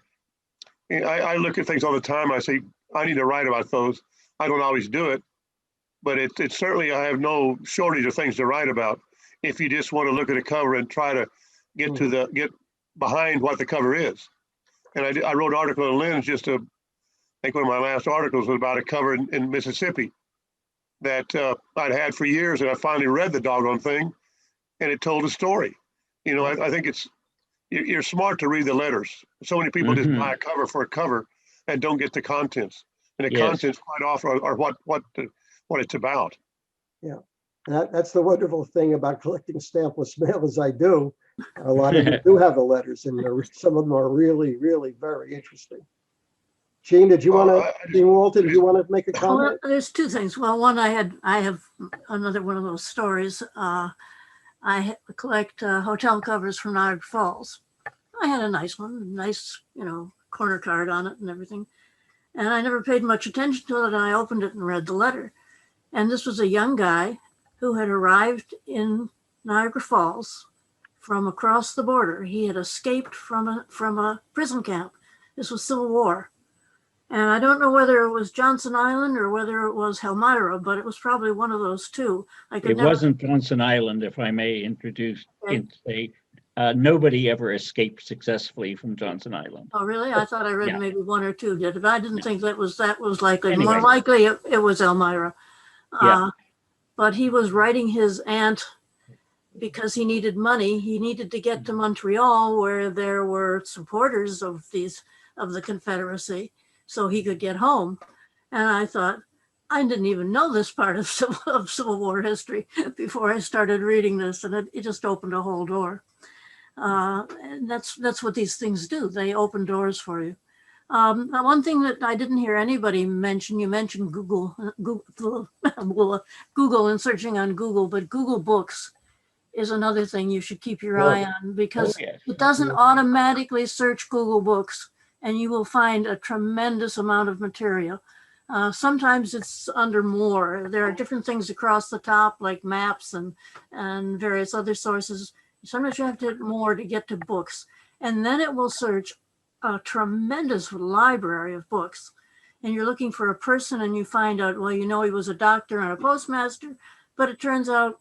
I look at things all the time. I say, I need to write about those. I don't always do it, but it's certainly, I have no shortage of things to write about. If you just want to look at a cover and try to get behind what the cover is. And I wrote an article in Lynn's I think one of my last articles was about a cover in Mississippi that I'd had for years, and I finally read the doggone thing, and it told a story. You know, I think you're smart to read the letters. So many people just buy a cover for a cover and don't get the contents, and the contents quite often are what it's about. Yeah, that's the wonderful thing about collecting stampless mail, as I do. A lot of them do have the letters, and some of them are really, really very interesting. Jean, did you want to, Jean Walter, did you want to make a comment? Well, there's two things. Well, one, I have another one of those stories. I collect hotel covers from Niagara Falls. I had a nice one, nice, corner card on it and everything. And I never paid much attention to it. And I opened it and read the letter. And this was a young guy who had arrived in Niagara Falls from across the border. He had escaped from a prison camp. This was Civil War. And I don't know whether it was Johnson Island or whether it was Elmira, but it was probably one of those two. It wasn't Johnson Island, if I may introduce and say. Nobody ever escaped successful from Johnson Island. Oh, really? I thought I read maybe one or two did, but I didn't think that was likely. Anyway. More likely it was Elmira. But he was writing his aunt because he needed money. He needed to get to Montreal, where there were supporters of the Confederacy, so he could get home. And I thought, I didn't even know this part of Civil War history before I started reading this, and it just opened a whole door. And that's what these things do. They open doors for you. One thing that I didn't hear anybody mention, you mentioned Google and searching on Google, but Google Books is another thing you should keep your eye on, because it doesn't automatically search Google Books, and you will find a tremendous amount of material. Sometimes it's under more. There are different things across the top, like maps and various other sources. Sometimes you have to hit more to get to books. And then it will search a tremendous library of books. And you're looking for a person and you find out, well, he was a doctor and a postmaster, but it turns out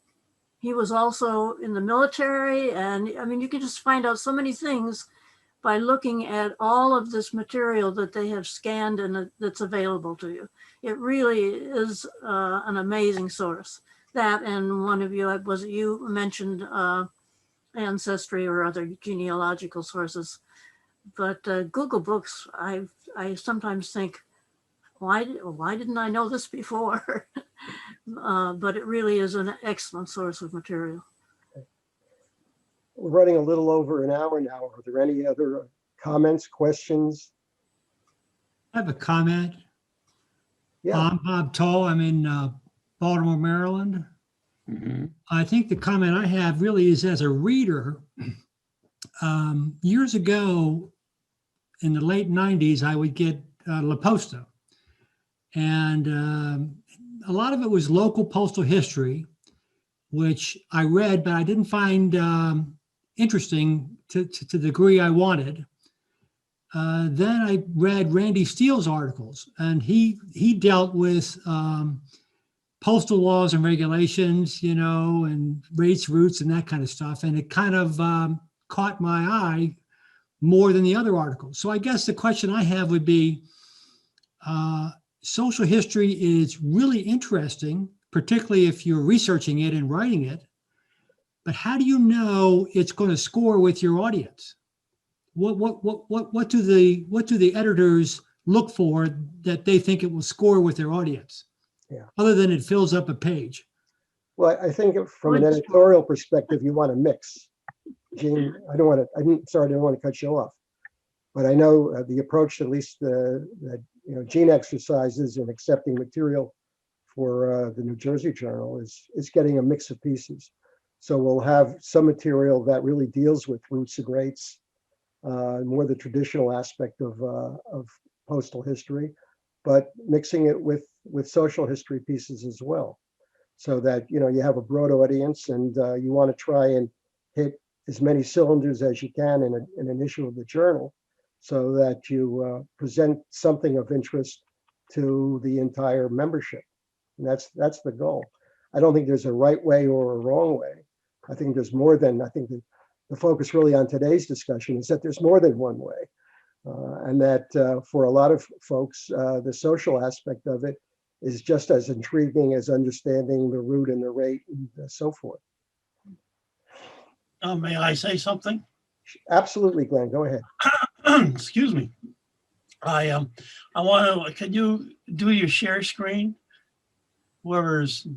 he was also in the military. And I mean, you can just find out so many things by looking at all of this material that they have scanned and that's available to you. It really is an amazing source. That, and one of you, was it you mentioned Ancestry or other genealogical sources, but Google Books, I sometimes think, why didn't I know this before? But it really is an excellent source of material. We're running a little over an hour now. Are there any other comments, questions? I have a comment. Yeah. I'm Bob Toll. I'm in Baltimore, Maryland. Mm-hmm. I think the comment I have really is as a reader. Years ago, in the late 90s, I would get La Posta. And a lot of it was local postal history, which I read, but I didn't find interesting to the degree I wanted. Then I read Randy Steele's articles, and he dealt with postal laws and regulations, and rates, routes, and that kind of stuff. And it kind of caught my eye more than the other articles. So I guess the question I have would be, social history is really interesting, particularly if you're researching it and writing it. But how do you know it's going to score with your audience? What do the editors look for that they think it will score with their audience? Yeah. Other than it fills up a page. Well, I think from an editorial perspective, you want to mix. Jean, I don't want to cut you off, but I know the approach, at least that Jean exercises in accepting material for the New Jersey Journal is getting a mix of pieces. So we'll have some material that really deals with routes and rates, more the traditional aspect of postal history, but mixing it with social history pieces as well, so that you have a broad audience, and you want to try and hit as many cylinders as you can in an issue of the journal, so that you present something of interest to the entire membership. And that's the goal. I don't think there's a right way or a wrong way. I think there's more than, I think the focus really on today's discussion is that there's more than one way. And that for a lot of folks, the social aspect of it is just as intriguing as understanding the root and the rate and so forth. May I say something? Absolutely, Glenn, go ahead. Excuse me. I want to, can you do your share screen? Whoever's,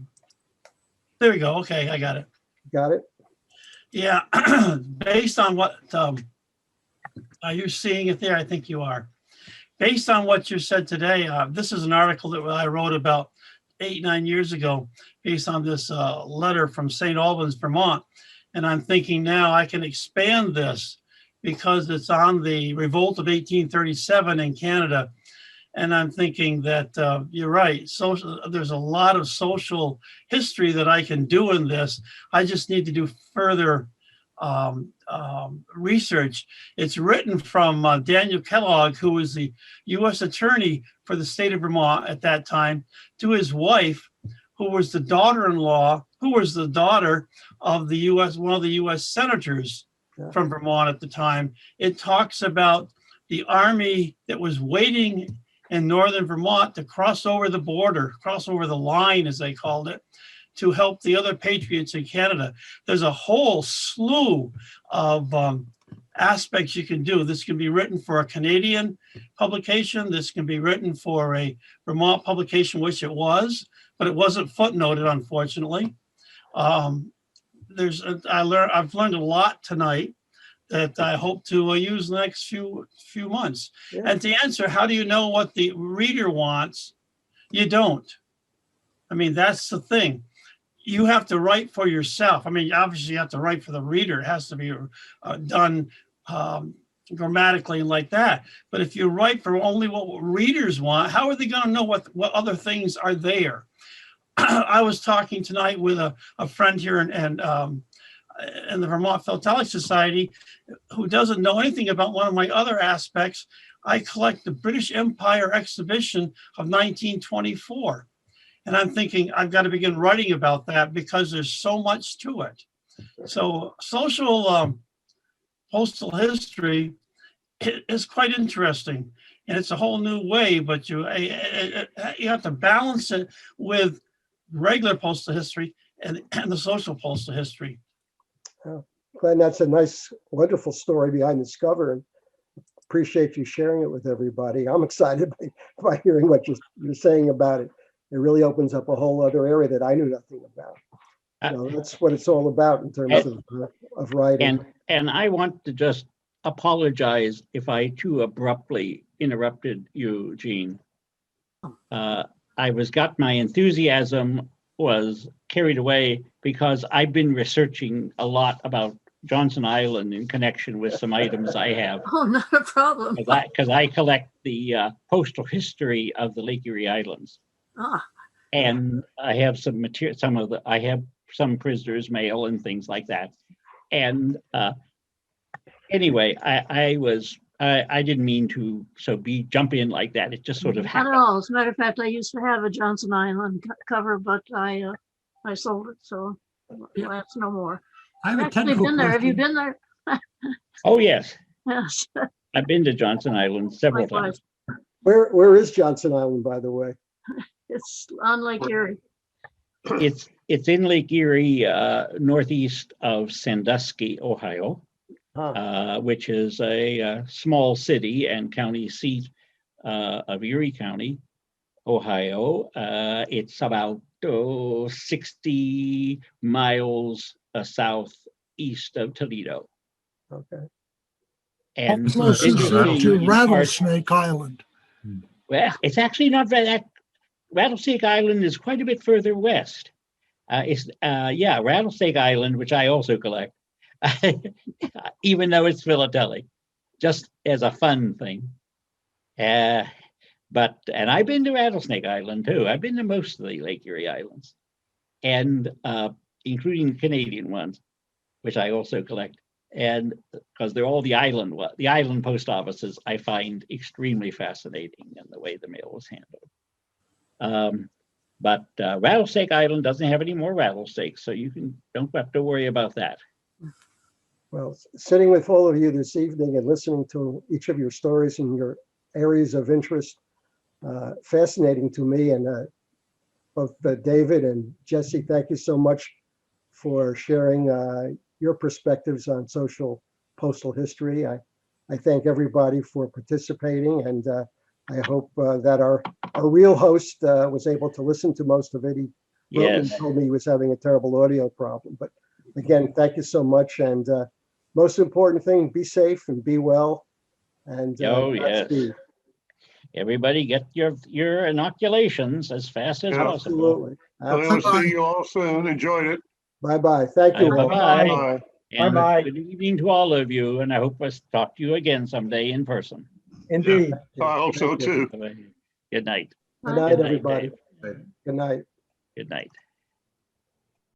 there we go. Okay, I got it. Got it? Yeah, based on what, are you seeing it there? I think you are. Based on what you said today, this is an article that I wrote about 8-9 years ago, based on this letter from St. Albans, Vermont. And I'm thinking now I can expand this because it's on the revolt of 1837 in Canada. And I'm thinking that you're right. There's a lot of social history that I can do in this. I just need to do further research. It's written from Daniel Kellogg, who was the U.S. attorney for the state of Vermont at that time, to his wife, who was the daughter-in-law, who was the daughter of the U.S., one of the U.S. senators from Vermont at the time. It talks about the army that was waiting in northern Vermont to cross over the border, cross over the line, as they called it, to help the other patriots in Canada. There's a whole slew of aspects you can do. This can be written for a Canadian publication. This can be written for a Vermont publication, which it was, but it wasn't footnoted, unfortunately. I've learned a lot tonight that I hope to use the next few months. Yeah. And to answer, how do you know what the reader wants? You don't. I mean, that's the thing. You have to write for yourself. I mean, obviously you have to write for the reader. It has to be done grammatically like that. But if you write for only what readers want, how are they going to know what other things are there? I was talking tonight with a friend here in the Vermont Philatelic Society who doesn't know anything about one of my other aspects. I collect the British Empire exhibition of 1924. And I'm thinking I've got to begin writing about that because there's so much to it. So social postal history is quite interesting. And it's a whole new way, but you have to balance it with regular postal history and the social postal history. Glenn, that's a nice, wonderful story behind this cover, and appreciate you sharing it with everybody. I'm excited by hearing what you're saying about it. It really opens up a whole other area that I knew nothing about. So that's what it's all about in terms of writing. And I want to just apologize if I too abruptly interrupted you, Gene. My enthusiasm was carried away because I've been researching a lot about Johnson Island in connection with some items I have. Oh, not a problem. Because I collect the postal history of the Lake Erie Islands. And I have some material, I have some prisoners' mail and things like that. And anyway, I didn't mean to jump in like that. It just sort of happened. Not at all. As a matter of fact, I used to have a Johnson Island cover, but I sold it, so that's no more. I've actually been there. Have you been there? Oh yes. Yes. I've been to Johnson Island several times. Where is Johnson Island, by the way? It's on Lake Erie. It's in Lake Erie, northeast of Sandusky, Ohio, which is a small city and county seat of Erie County, Ohio. It's about 60 miles southeast of Toledo. Okay. And close is it to Rattlesnake Island? Well, it's actually not that. Rattlesnake Island is quite a bit further west. Rattlesnake Island, which I also collect, even though it's philatelic, just as a fun thing. And I've been to Rattlesnake Island too. I've been to most of the Lake Erie Islands, and including the Canadian ones, which I also collect. And because they're all the island post offices, I find extremely fascinating in the way the mail was handled. But Rattlesnake Island doesn't have any more rattlesnakes, so don't have to worry about that. Well, sitting with all of you this evening and listening to each of your stories and your areas of interest, fascinating to me. And both David and Jesse, thank you so much for sharing your perspectives on social postal history. I thank everybody for participating, and I hope that our real host was able to listen to most of it. He wrote me and Yes. told me he was having a terrible audio problem. But again, thank you so much. And most important thing, be safe and be well. And Oh, yes. Godspeed. Everybody get your inoculations as fast as possible. Absolutely. Well, we'll see you all soon. Enjoyed it. Bye-bye. Thank you. all. Bye-bye. Bye. And Bye-bye. good evening to all of you, and I hope I talk to you again someday in person. Indeed. I hope so Thank you. too. Good night. Good night, Good night, everybody. Dave. Good night. Good night.